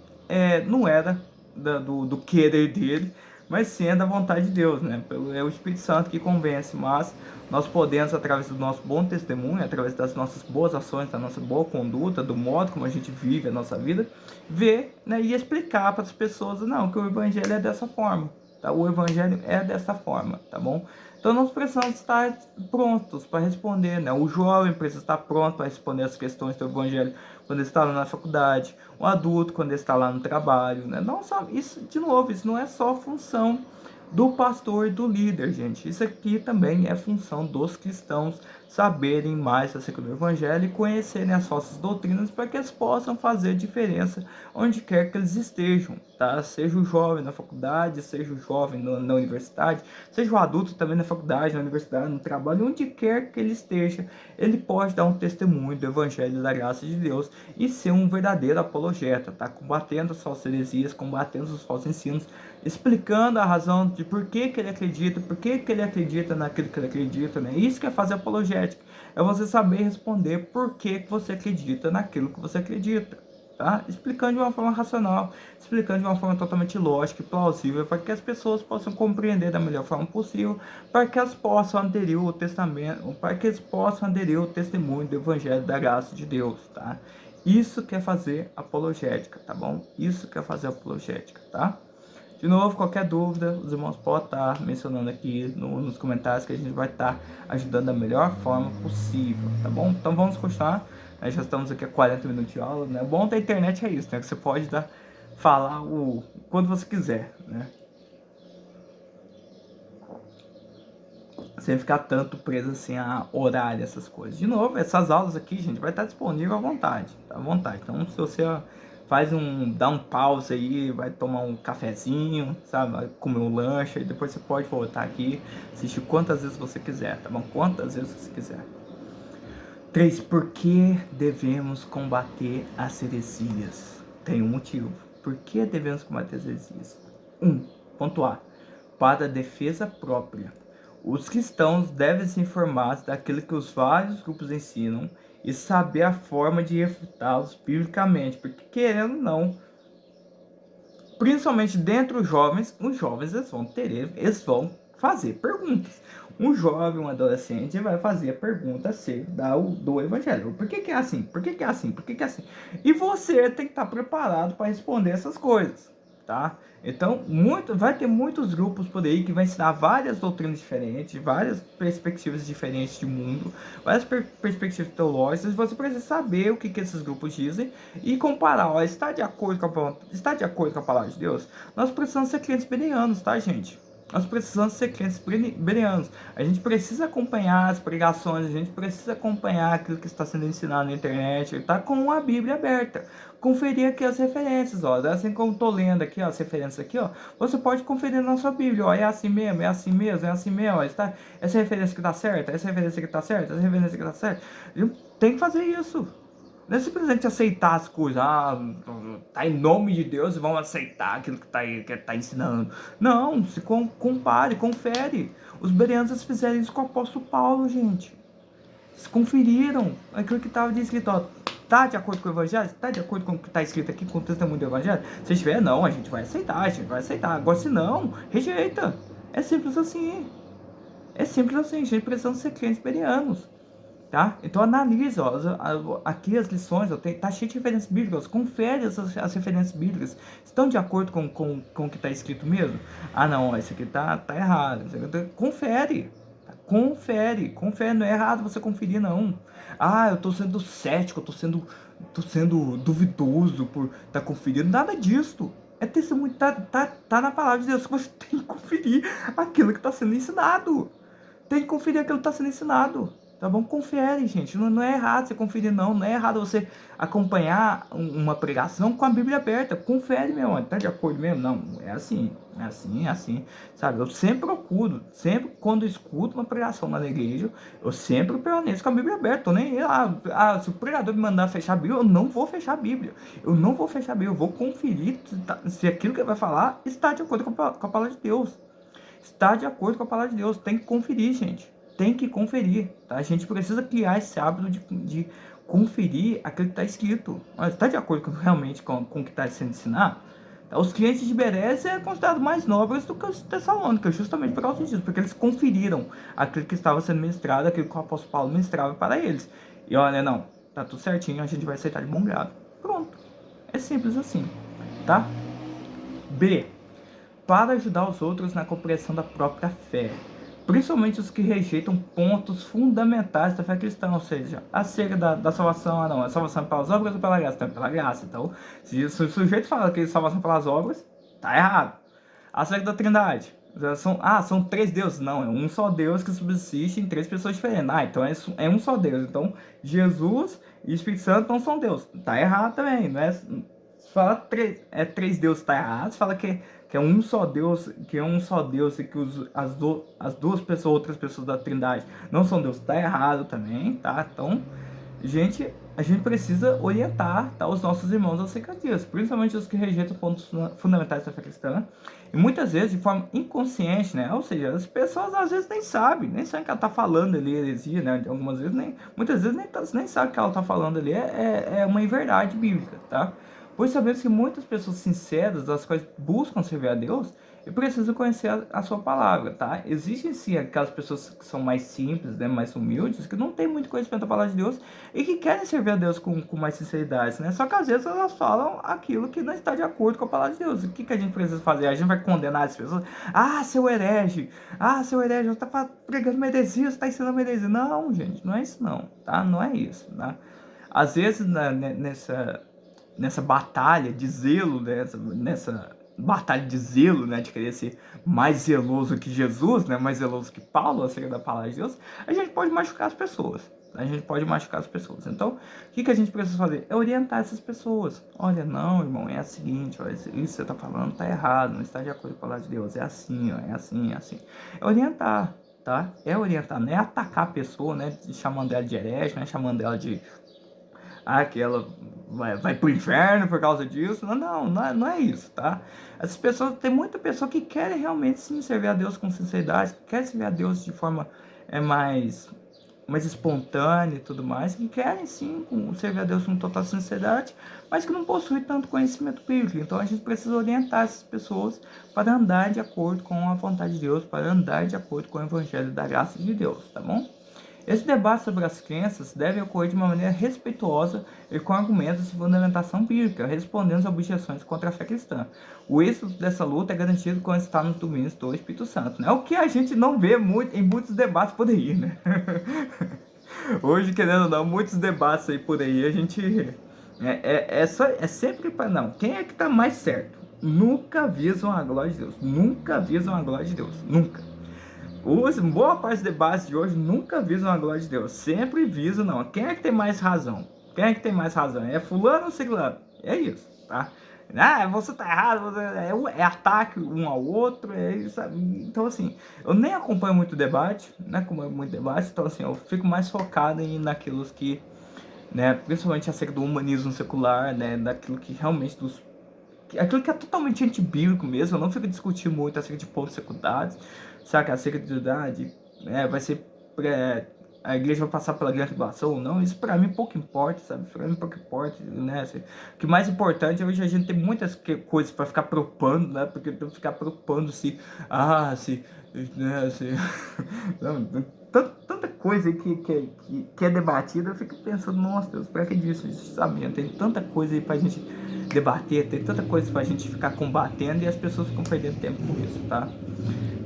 não era do querer dele, mas sim é da vontade de Deus, né? É o Espírito Santo que convence, mas nós podemos, através do nosso bom testemunho, através das nossas boas ações, da nossa boa conduta, do modo como a gente vive a nossa vida, ver, né, e explicar para as pessoas, não, que o Evangelho é dessa forma, tá? O Evangelho é dessa forma, tá bom? Então nós precisamos estar prontos para responder, né? O jovem precisa estar pronto para responder as questões do Evangelho quando ele está lá na faculdade, o adulto quando ele está lá no trabalho, né? Não só isso, de novo, isso não é só função do pastor e do líder, gente. Isso aqui também é função dos cristãos saberem mais acerca do Evangelho e conhecerem as falsas doutrinas para que eles possam fazer diferença onde quer que eles estejam, tá? Seja o jovem na faculdade, seja o jovem na universidade, seja o adulto também na faculdade, faculdade, na universidade, no trabalho, onde quer que ele esteja, ele pode dar um testemunho do Evangelho da graça de Deus e ser um verdadeiro apologeta, tá? Combatendo as falsas heresias, combatendo os falsos ensinos, explicando a razão de por que ele acredita, por que ele acredita naquilo que ele acredita, né? Isso que é fazer apologética, é você saber responder por que você acredita naquilo que você acredita. Tá? Explicando de uma forma racional, explicando de uma forma totalmente lógica e plausível, para que as pessoas possam compreender da melhor forma possível, para que elas possam aderir ao testamento, para que eles possam aderir ao testemunho do Evangelho da graça de Deus, tá? Isso que é fazer apologética, tá bom? Isso que é fazer apologética, tá? De novo, qualquer dúvida, os irmãos podem estar mencionando aqui nos comentários, que a gente vai estar ajudando da melhor forma possível, tá bom? Então vamos continuar. Nós já estamos aqui a 40 minutos de aula, né? O bom da internet é isso, né? Que você pode falar quando você quiser, né? Sem ficar tanto preso assim a horário, essas coisas. De novo, essas aulas aqui, gente, vai estar disponível à vontade, tá? À vontade. Então, se você dá um pause aí, vai tomar um cafezinho, sabe? Vai comer um lanche, e depois você pode voltar aqui, assistir quantas vezes você quiser, tá bom? Quantas vezes você quiser. 3. Por que devemos combater as heresias? Tem um motivo. Por que devemos combater as heresias? 1. Ponto A. Para a defesa própria. Os cristãos devem se informar daquilo que os vários grupos ensinam e saber a forma de refutá-los biblicamente, porque querendo ou não, principalmente dentre os jovens eles vão fazer perguntas. Um jovem, um adolescente vai fazer a pergunta do evangelho. Por que é assim? Por que é assim? Por que é assim? E você tem que estar preparado para responder essas coisas, tá? Então, vai ter muitos grupos por aí que vai ensinar várias doutrinas diferentes, várias perspectivas diferentes de mundo, várias perspectivas teológicas. Você precisa saber o que esses grupos dizem e comparar. Ó, está de acordo com a palavra de Deus? Nós precisamos ser crentes bereanos, tá, gente? Nós precisamos ser crentes bereanos. A gente precisa acompanhar as pregações, a gente precisa acompanhar aquilo que está sendo ensinado na internet, tá? Com a Bíblia aberta. Conferir aqui as referências, ó. Assim como estou lendo aqui, ó, as referências aqui, ó. Você pode conferir na sua Bíblia, ó. É assim mesmo, é assim mesmo, é assim mesmo, ó. Essa referência que está certa, essa referência que está certa, essa referência que está certa. Tem que fazer isso. Não é simplesmente aceitar as coisas, tá em nome de Deus e vamos aceitar aquilo que tá ensinando. Não, se compare, confere. Os bereanos fizeram isso com o apóstolo Paulo, gente. Eles conferiram aquilo que estava escrito, ó. Tá de acordo com o evangelho? Tá de acordo com o que está escrito aqui, com o testemunho do evangelho? Se estiver, não, a gente vai aceitar. Agora, se não, rejeita. É simples assim. É simples assim, gente. Precisamos ser crentes bereanos. Tá? Então analisa, ó, aqui as lições, ó, tá cheio de referências bíblicas, confere as referências bíblicas, estão de acordo com o que está escrito mesmo? Ah não, ó, isso aqui tá errado, confere, não é errado você conferir não. Ah, eu tô sendo cético, tô sendo duvidoso por tá conferindo, nada disso. É testemunho, tá na palavra de Deus, que você tem que conferir aquilo que está sendo ensinado. Tem que conferir aquilo que está sendo ensinado. Tá bom? Confere, gente. Não é errado você conferir, não. Não é errado você acompanhar uma pregação com a Bíblia aberta. Confere, meu irmão. Tá de acordo mesmo? Não. É assim. Sabe? Eu sempre procuro, sempre quando escuto uma pregação na igreja, eu sempre permaneço com a Bíblia aberta. Tô nem se o pregador me mandar fechar a Bíblia, eu não vou fechar a Bíblia. Eu vou conferir se aquilo que ele vai falar está de acordo com a palavra de Deus. Está de acordo com a palavra de Deus. Tem que conferir, gente. Tem que conferir, tá? A gente precisa criar esse hábito de conferir aquilo que está escrito. Mas está de acordo realmente com o que está sendo ensinado? Tá? Os clientes de Bereia é considerado mais nobres do que os Tessalônicos, justamente por causa disso, porque eles conferiram aquilo que estava sendo ministrado, aquilo que o apóstolo Paulo ministrava para eles. E olha, não, tá tudo certinho, a gente vai aceitar de bom grado. Pronto. É simples assim, tá? B. Para ajudar os outros na compreensão da própria fé. Principalmente os que rejeitam pontos fundamentais da fé cristã, ou seja, acerca da salvação, a salvação é pelas obras ou pela graça? Então, é pela graça. Então, se o sujeito fala que salvação pelas obras, tá errado. Acerca da Trindade, são 3 deuses. Não, é um só Deus que subsiste em 3 pessoas diferentes. Então é um só Deus. Então, Jesus e o Espírito Santo não são Deus. Tá errado também, não é? fala três deuses tá errado, se fala que é um só Deus, e que as duas pessoas, outras pessoas da Trindade não são Deus, tá errado também, tá? Então, a gente precisa orientar, tá, os nossos irmãos acerca disso, principalmente os que rejeitam pontos fundamentais da fé cristã, e muitas vezes de forma inconsciente, né? Ou seja, as pessoas às vezes nem sabem que ela tá falando ali heresia, né? Algumas vezes muitas vezes nem sabe que ela tá falando ali é uma inverdade bíblica, tá? Pois sabemos que muitas pessoas sinceras, as quais buscam servir a Deus, e precisam conhecer a sua palavra, tá? Existem sim aquelas pessoas que são mais simples, né, mais humildes, que não têm muito conhecimento da palavra de Deus e que querem servir a Deus com mais sinceridade, né? Só que às vezes elas falam aquilo que não está de acordo com a palavra de Deus. O que a gente precisa fazer? A gente vai condenar as pessoas? Ah, seu herege! Ah, seu herege, você está pregando uma heresia, você está ensinando uma heresia. Não, gente, não é isso não, tá? Não é isso, tá? Às vezes, nessa batalha de zelo, nessa batalha de zelo, né, de querer ser mais zeloso que Jesus, né, mais zeloso que Paulo acerca da palavra de Deus, a gente pode machucar as pessoas. Então, o que a gente precisa fazer? É orientar essas pessoas. Olha, não, irmão, é o seguinte, olha, isso que você está falando tá errado, não está de acordo com a palavra de Deus, é assim, ó, é assim, é assim. É orientar, tá? É orientar, não é atacar a pessoa, né, chamando ela de herege, né, chamando ela de que ela vai pro inferno por causa disso. Não é isso, tá? Essas pessoas, tem muita pessoa que quer realmente sim servir a Deus com sinceridade, que quer servir a Deus de forma mais espontânea e tudo mais, que querem sim servir a Deus com total sinceridade, mas que não possuem tanto conhecimento bíblico. Então a gente precisa orientar essas pessoas para andar de acordo com a vontade de Deus, para andar de acordo com o evangelho da graça de Deus, tá bom? Esse debate sobre as crenças deve ocorrer de uma maneira respeitosa e com argumentos de fundamentação bíblica, respondendo às objeções contra a fé cristã. O êxito dessa luta é garantido quando está nos domínios do Espírito Santo, né? O que a gente não vê muito em muitos debates por aí, né? Hoje, querendo ou não, muitos debates aí por aí, a gente... É sempre para... Não, quem é que está mais certo? Nunca visam a glória de Deus. Nunca visam a glória de Deus. Nunca. Boa parte dos debates de hoje nunca visam a glória de Deus. Sempre visam, não. Quem é que tem mais razão? Quem é que tem mais razão? É fulano ou ciclano? É isso, tá? Você tá errado, é ataque um ao outro, é isso. Então, assim, eu nem acompanho muito debate, então, assim, eu fico mais focado naquilo que, né, principalmente acerca do humanismo secular, né, daquilo que realmente aquilo que é totalmente antibíblico mesmo. Eu não fico discutindo muito acerca de pontos secundários, sabe? Acerca vai ser a igreja vai passar pela grande tribulação ou não. Isso pra mim pouco importa, sabe? Pra mim pouco importa, né? Assim, o que mais importante hoje a gente tem muitas coisas pra ficar preocupando, né? Porque tem que ficar preocupando né? Não, tanta coisa aí que é debatida, eu fico pensando, nossa Deus, pra que disso, sabe? Tem tanta coisa aí pra gente debater, tem tanta coisa pra gente ficar combatendo e as pessoas ficam perdendo tempo com isso, tá?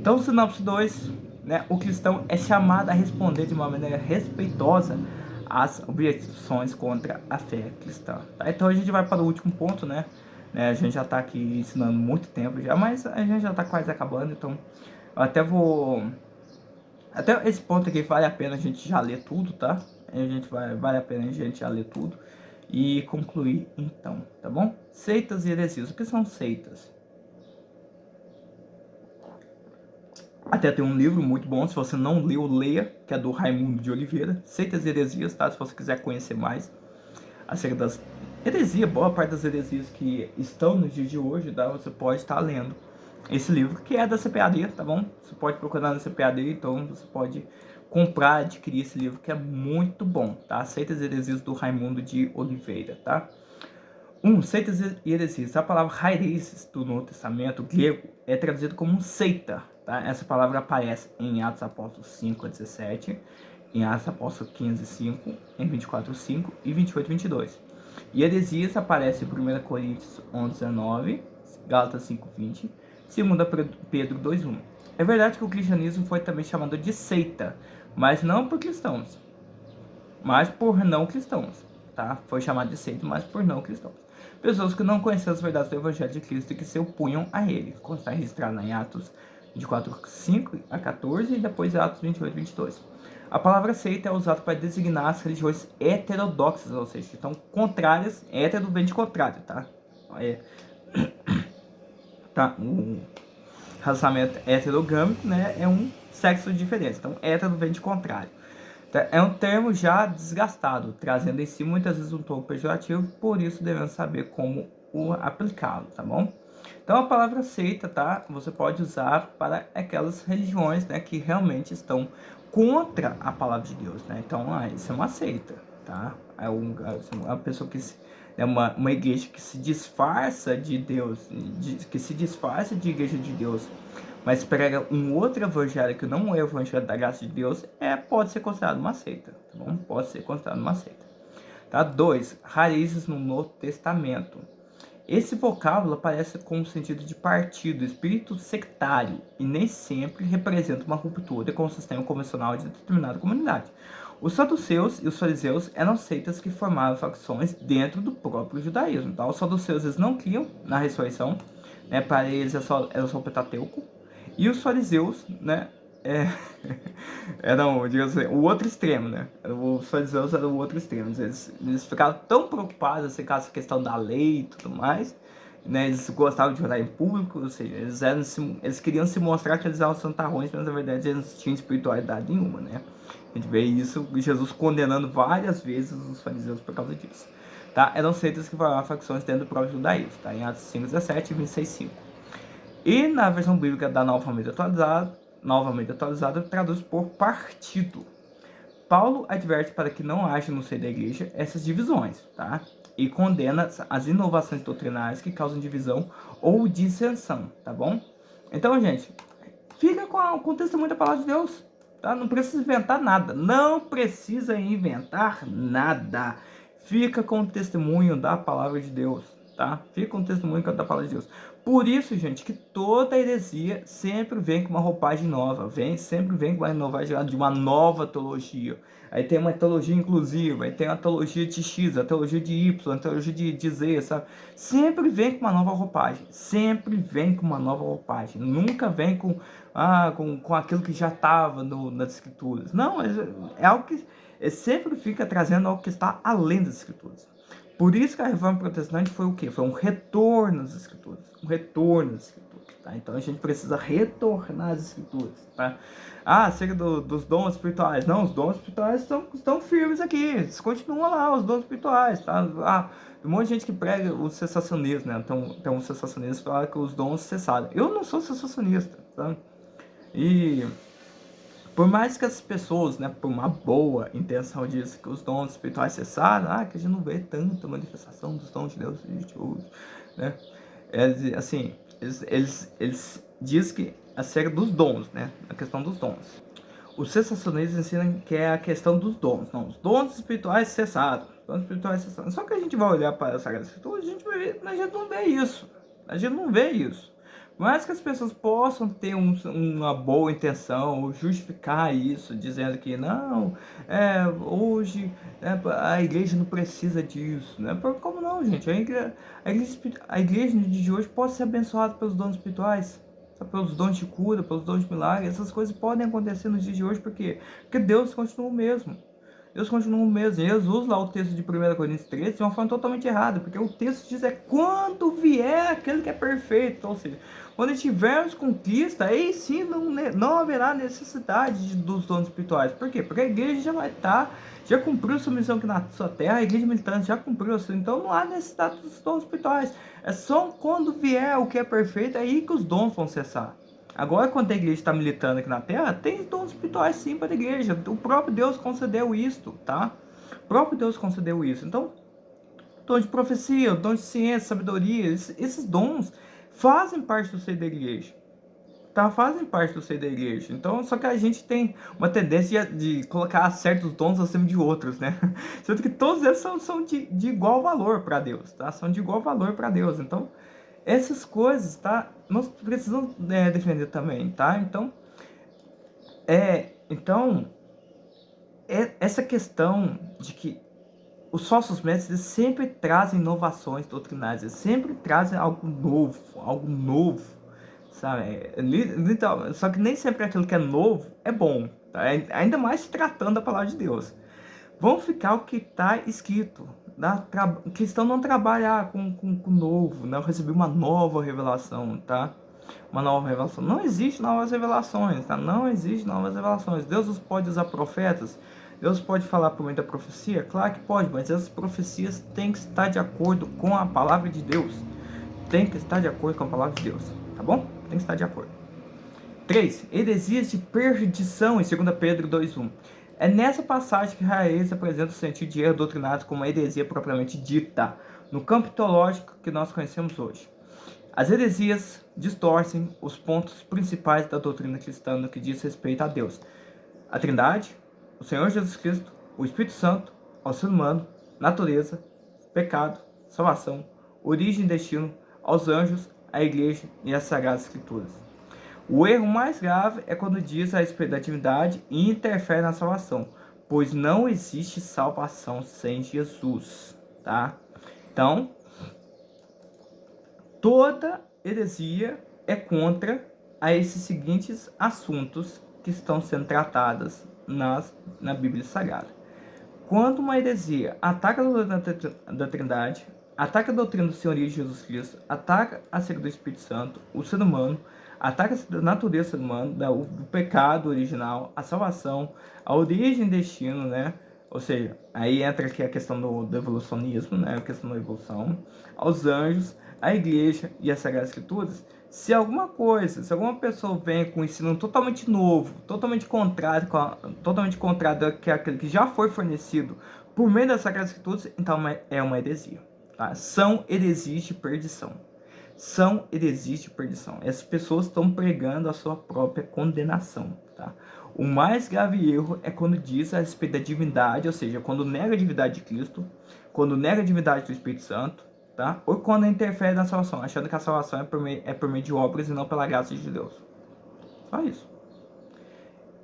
Então, sinopse 2, né? O cristão é chamado a responder de uma maneira respeitosa às objeções contra a fé cristã, tá? Então a gente vai para o último ponto, né? A gente já tá aqui ensinando muito tempo já, mas a gente já tá quase acabando, então eu até esse ponto aqui vale a pena a gente já ler tudo, tá? Vale a pena a gente já ler tudo e concluir então, tá bom? Seitas e heresias. O que são seitas? Até tem um livro muito bom, se você não leu, leia, que é do Raimundo de Oliveira, Seitas e Heresias, tá? Se você quiser conhecer mais acerca das heresias, boa parte das heresias que estão nos dias de hoje, tá? Você pode estar lendo esse livro, que é da CPAD, tá bom? Você pode procurar na CPAD, então você pode comprar, adquirir esse livro, que é muito bom, tá? Seitas e Heresias, do Raimundo de Oliveira, tá? Seitas e heresias. A palavra rairesis do Novo Testamento grego é traduzido como seita, tá? Essa palavra aparece em Atos Apóstolos 5:17, em Atos Apóstolos 15:5, em 24:5 e 28:22. E heresias aparece em 1 Coríntios 11:19, Gálatas 5:20, 2 Pedro 2:1. É verdade que o cristianismo foi também chamado de seita, mas não por cristãos, mas por não cristãos, tá? Foi chamado de seita, mas por não cristãos. Pessoas que não conheciam as verdades do Evangelho de Cristo e que se opunham a ele, como está registrado em Atos 24:5-14 e depois Atos 28:22. A palavra seita é usada para designar as religiões heterodoxas, ou seja, então contrárias, hétero vem de contrário, tá? Tá? O relacionamento heterogâmico, né, é um sexo diferente. Então, hétero vem de contrário. É um termo já desgastado, trazendo em si muitas vezes um tom pejorativo, por isso devemos saber como aplicá-lo, tá bom? Então a palavra seita, tá? Você pode usar para aquelas religiões, né, que realmente estão contra a palavra de Deus, né? Então, isso é uma seita, tá? É uma pessoa que é uma igreja que se disfarça de Deus, que se disfarça de igreja de Deus, mas prega um outro evangelho que não é o evangelho da graça de Deus, pode ser considerado uma seita, tá bom? Pode ser considerado uma seita. Tá? 2. Raízes no Novo Testamento. Esse vocábulo aparece com o sentido de partido, espírito sectário, e nem sempre representa uma ruptura com o sistema convencional de determinada comunidade. Os saduceus e os fariseus eram seitas que formavam facções dentro do próprio judaísmo. Tá? Os saduceus eles não criam na ressurreição, né? Para eles era só o Pentateuco. E os fariseus, né, eram, digamos assim, o outro extremo, né? Os fariseus eram o outro extremo. Eles ficavam tão preocupados assim, com essa questão da lei e tudo mais, né? Eles gostavam de orar em público, ou seja, eles queriam se mostrar que eles eram santarrões, mas na verdade eles não tinham espiritualidade nenhuma, né? A gente vê isso, Jesus condenando várias vezes os fariseus por causa disso. Tá? Eram seitas que formavam facções dentro do próprio judaísmo, tá? Em Atos 5:17 e 26:5. E na versão bíblica da Nova Almeida atualizada, traduz por partido. Paulo adverte para que não haja no seio da igreja essas divisões, tá? E condena as inovações doutrinárias que causam divisão ou dissensão, tá bom? Então, gente, fica com o testemunho da palavra de Deus, tá? Não precisa inventar nada, não precisa inventar nada. Fica com o testemunho da palavra de Deus, tá? Fica com o testemunho da palavra de Deus. Por isso, gente, que toda heresia sempre vem com uma roupagem nova, sempre vem com uma roupagem de uma nova teologia. Aí tem uma teologia inclusiva, aí tem a teologia de X, a teologia de Y, a teologia de Z, sabe? Sempre vem com uma nova roupagem, sempre vem com uma nova roupagem. Nunca vem com aquilo que já estava nas escrituras. Não, é algo que sempre fica trazendo algo que está além das escrituras. Por isso que a reforma protestante foi o quê? Foi um retorno às escrituras. Um retorno às escrituras. Tá? Então a gente precisa retornar às escrituras. Tá? Acerca dos dons espirituais. Não, os dons espirituais estão firmes aqui. Eles continuam lá, os dons espirituais. Tá? Um monte de gente que prega o cessacionismo, né? Então um cessacionista fala que os dons cessaram. Eu não sou cessacionista. Tá? E por mais que as pessoas, né, por uma boa intenção disso, que os dons espirituais cessaram, que a gente não vê tanta manifestação dos dons de Deus, né? Eles dizem que acerca dos dons, né, a questão dos dons. Os cessacionistas ensinam que é a questão dos dons. Não, os dons espirituais cessaram. Só que a gente vai olhar para a Sagrada Escritura, a gente não vê isso. A gente não vê isso. Por mais que as pessoas possam ter uma boa intenção, ou justificar isso, dizendo que não, hoje a igreja não precisa disso, né? Como não, gente? A igreja de hoje pode ser abençoada pelos dons espirituais, pelos dons de cura, pelos dons de milagre. Essas coisas podem acontecer nos dias de hoje, por quê? Porque Deus continua o mesmo. Deus continua o mesmo. Jesus, lá o texto de 1 Coríntios 13, de uma forma totalmente errada, porque o texto diz quando vier aquele que é perfeito. Então, ou seja, quando estivermos com Cristo, aí sim não haverá necessidade dos dons espirituais. Por quê? Porque a igreja já vai estar, já cumpriu sua missão aqui na sua terra, a igreja militante já cumpriu a sua, então não há necessidade dos dons espirituais. É só quando vier o que é perfeito, aí que os dons vão cessar. Agora, quando a igreja está militando aqui na Terra, tem dons espirituais sim para a igreja. O próprio Deus concedeu isto, tá? O próprio Deus concedeu isso. Então, dom de profecia, dom de ciência, sabedoria, esses dons fazem parte do seio da igreja. Tá? Fazem parte do seio da igreja. Então, só que a gente tem uma tendência de colocar certos dons acima de outros, né? Sendo que todos eles são de igual valor para Deus, tá? São de igual valor para Deus. Então, essas coisas, tá? Nós precisamos defender também, tá? Essa questão de que os falsos mestres sempre trazem inovações doutrinárias, eles sempre trazem algo novo, sabe? Só que nem sempre aquilo que é novo é bom, tá? Ainda mais se tratando da palavra de Deus. Vamos ficar o que está escrito, Cristão não trabalha com novo, né? Eu recebi uma nova revelação, tá? Uma nova revelação. Não existe novas revelações, tá? Não existe novas revelações. Deus pode usar profetas, Deus pode falar por meio da profecia? Claro que pode, mas essas profecias têm que estar de acordo com a palavra de Deus. Tem que estar de acordo com a palavra de Deus, tá bom? Tem que estar de acordo. 3. Heresias de perdição em 2 Pedro 2:1. É nessa passagem que Reis apresenta o sentido de erro doutrinado como a heresia propriamente dita, no campo teológico que nós conhecemos hoje. As heresias distorcem os pontos principais da doutrina cristã no que diz respeito a Deus, a Trindade, o Senhor Jesus Cristo, o Espírito Santo, ao ser humano, natureza, pecado, salvação, origem e destino, aos anjos, à igreja e às sagradas escrituras. O erro mais grave é quando diz a respeito da divindade e interfere na salvação, pois não existe salvação sem Jesus, tá? Então, toda heresia é contra a esses seguintes assuntos que estão sendo tratados na Bíblia Sagrada. Quando uma heresia ataca a doutrina da Trindade, ataca a doutrina do Senhorio de Jesus Cristo, ataca a ser do Espírito Santo, o ser humano, ataca a natureza humana, o pecado original, a salvação, a origem e destino, né? Ou seja, aí entra aqui a questão do evolucionismo, né? A questão da evolução, aos anjos, a igreja e as Sagradas Escrituras. Se alguma pessoa vem com um ensino totalmente novo, totalmente contrário que aquele que já foi fornecido por meio das Sagradas Escrituras, então é uma heresia. Tá? São heresias de perdição. São heresias de perdição. Essas pessoas estão pregando a sua própria condenação. Tá? O mais grave erro é quando diz a respeito da divindade, ou seja, quando nega a divindade de Cristo, quando nega a divindade do Espírito Santo, tá? Ou quando interfere na salvação, achando que a salvação é por meio de obras e não pela graça de Deus. Só isso.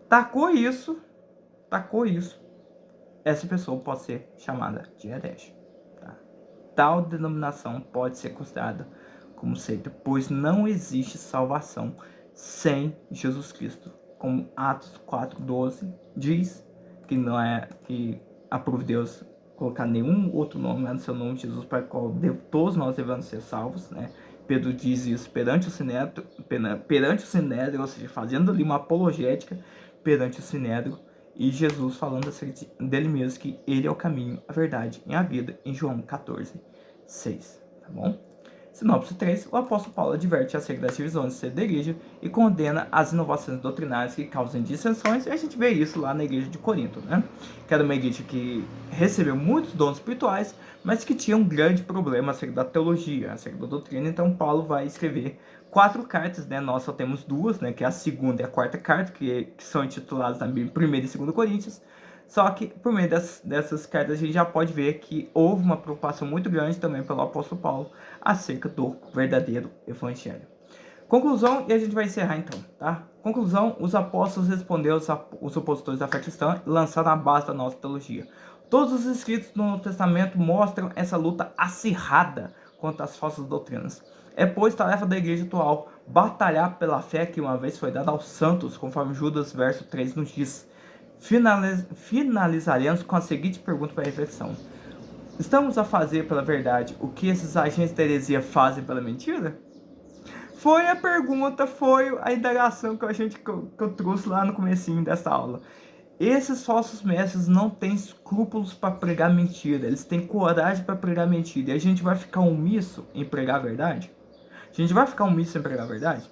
Tacou isso, essa pessoa pode ser chamada de herege. Tá? Tal denominação pode ser considerada como seita, pois não existe salvação sem Jesus Cristo. Como Atos 4:12 diz, que não é que aprove Deus colocar nenhum outro nome no seu nome de Jesus, para o qual todos nós devemos ser salvos, né? Pedro diz isso perante o Sinédrio, ou seja, fazendo ali uma apologética perante o Sinédrio, e Jesus falando dele mesmo, que ele é o caminho, a verdade e a vida, em João 14:6, tá bom? Sinopse 3, o apóstolo Paulo adverte acerca das divisões da igreja e condena as inovações doutrinárias que causam dissensões, e a gente vê isso lá na igreja de Corinto, né? Que era uma igreja que recebeu muitos dons espirituais, mas que tinha um grande problema acerca da teologia, acerca da doutrina. Então Paulo vai escrever 4 cartas, né? Nós só temos 2, né? Que é a segunda e a quarta carta, que são intituladas na Bíblia 1ª e 2ª Coríntios. Só que, por meio dessas cartas, a gente já pode ver que houve uma preocupação muito grande também pelo apóstolo Paulo acerca do verdadeiro evangelho. Conclusão, e a gente vai encerrar então, tá? Conclusão, os apóstolos responderam os opositores da fé cristã, lançando a base da nossa teologia. Todos os escritos do Novo Testamento mostram essa luta acirrada contra as falsas doutrinas. É, pois, tarefa da igreja atual batalhar pela fé que uma vez foi dada aos santos, conforme Judas, verso 3, nos diz. Finalizaremos com a seguinte pergunta para a reflexão: estamos a fazer pela verdade o que esses agentes da heresia fazem pela mentira? Foi a pergunta, foi a indagação que eu trouxe lá no comecinho dessa aula. Esses falsos mestres não têm escrúpulos para pregar mentira, eles têm coragem para pregar mentira. E a gente vai ficar omisso em pregar a verdade? A gente vai ficar omisso em pregar a verdade?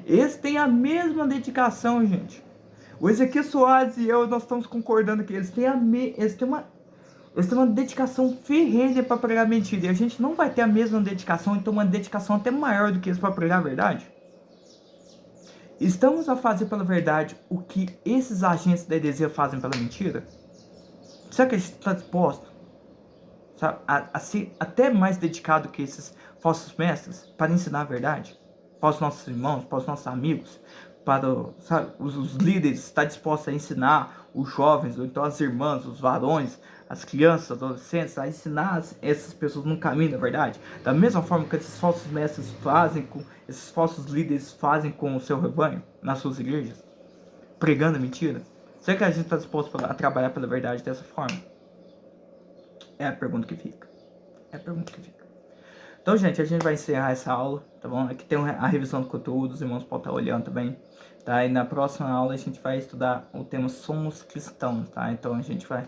Eles têm a mesma dedicação, gente. O Ezequiel Soares e eu, nós estamos concordando que eles têm uma dedicação ferrenha para pregar mentira. E a gente não vai ter a mesma dedicação, então uma dedicação até maior do que eles para pregar a verdade? Estamos a fazer pela verdade o que esses agentes da heresia fazem pela mentira? Será que a gente está disposto, sabe, a ser até mais dedicado que esses falsos mestres para ensinar a verdade? Para os nossos irmãos, para os nossos amigos, para, sabe, os líderes, está disposto a ensinar os jovens, ou então as irmãs, os varões, as crianças, adolescentes, a ensinar essas pessoas no caminho da verdade? Da mesma forma que esses falsos mestres fazem, esses falsos líderes fazem com o seu rebanho, nas suas igrejas, pregando a mentira? Será que a gente está disposto a trabalhar pela verdade dessa forma? É a pergunta que fica. É a pergunta que fica. Então, gente, a gente vai encerrar essa aula, tá bom? Aqui tem a revisão do conteúdo, os irmãos podem estar olhando também, tá? E na próxima aula a gente vai estudar o tema Somos Cristãos, tá? Então a gente vai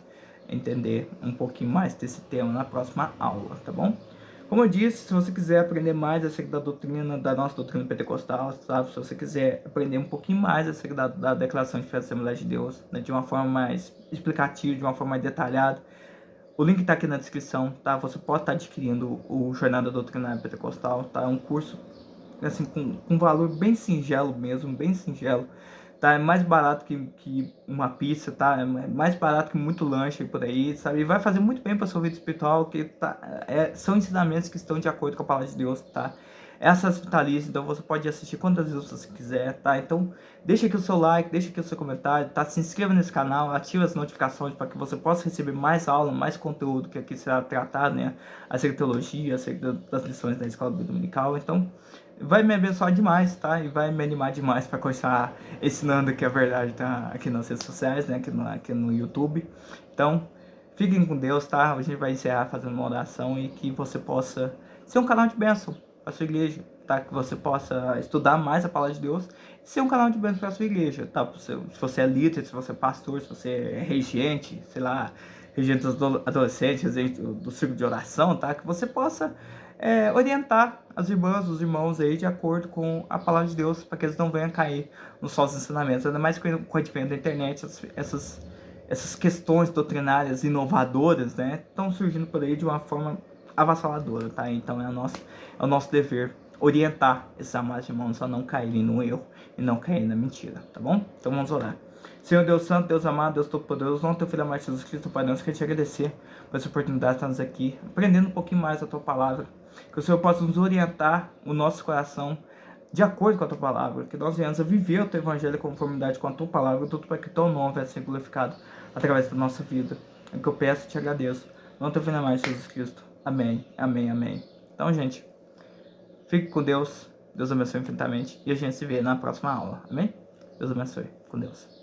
entender um pouquinho mais desse tema na próxima aula, tá bom? Como eu disse, se você quiser aprender mais acerca da doutrina, da nossa doutrina pentecostal, sabe? Se você quiser aprender um pouquinho mais acerca da declaração de fé da Assembleia de Deus, né? De uma forma mais explicativa, de uma forma mais detalhada, o link está aqui na descrição, tá? Você pode estar adquirindo o Jornada Doutrinária Pentecostal, tá? É um curso, assim, com um valor bem singelo mesmo, bem singelo, tá? É mais barato que uma pizza, tá? É mais barato que muito lanche por aí, sabe? E vai fazer muito bem para sua vida espiritual, que tá, são ensinamentos que estão de acordo com a palavra de Deus, tá? Essas vitalícias, então você pode assistir quantas vezes você quiser, tá? Então, deixa aqui o seu like, deixa aqui o seu comentário, tá? Se inscreva nesse canal, ative as notificações para que você possa receber mais aula, mais conteúdo que aqui será tratado, né? Acerca de teologia, acerca das lições da Escola Bíblica Dominical. Então, vai me abençoar demais, tá? E vai me animar demais para continuar ensinando aqui a verdade, tá? Aqui nas redes sociais, né? Aqui no YouTube. Então, fiquem com Deus, tá? A gente vai encerrar fazendo uma oração e que você possa ser um canal de bênção para sua igreja, tá? Que você possa estudar mais a palavra de Deus e ser um canal de bênção para sua igreja, tá? Se você é líder, se você é pastor, se você é regente, sei lá, regente dos adolescentes, regente do círculo de oração, tá? Que você possa orientar as irmãs, os irmãos aí de acordo com a palavra de Deus, para que eles não venham cair nos falsos ensinamentos, ainda mais com o advento da internet, essas questões doutrinárias inovadoras, né, estão surgindo por aí de uma forma avassaladora, tá? Então é o nosso dever orientar esses amados irmãos a não caírem no erro e não caírem na mentira, tá bom? Então vamos orar. Senhor Deus Santo, Deus amado, Deus Todo-Poderoso, não teu Filho amado Jesus Cristo, Pai Deus, quero te agradecer por essa oportunidade de estarmos aqui, aprendendo um pouquinho mais a tua palavra, que o Senhor possa nos orientar o nosso coração de acordo com a tua palavra, que nós venhamos a viver o teu evangelho em conformidade com a tua palavra, tudo para que teu nome venha ser glorificado através da nossa vida. É o que eu peço e te agradeço. Não teu Filho amado Jesus Cristo. Amém, amém, amém. Então, gente, fique com Deus. Deus abençoe infinitamente. E a gente se vê na próxima aula. Amém? Deus abençoe. Com Deus.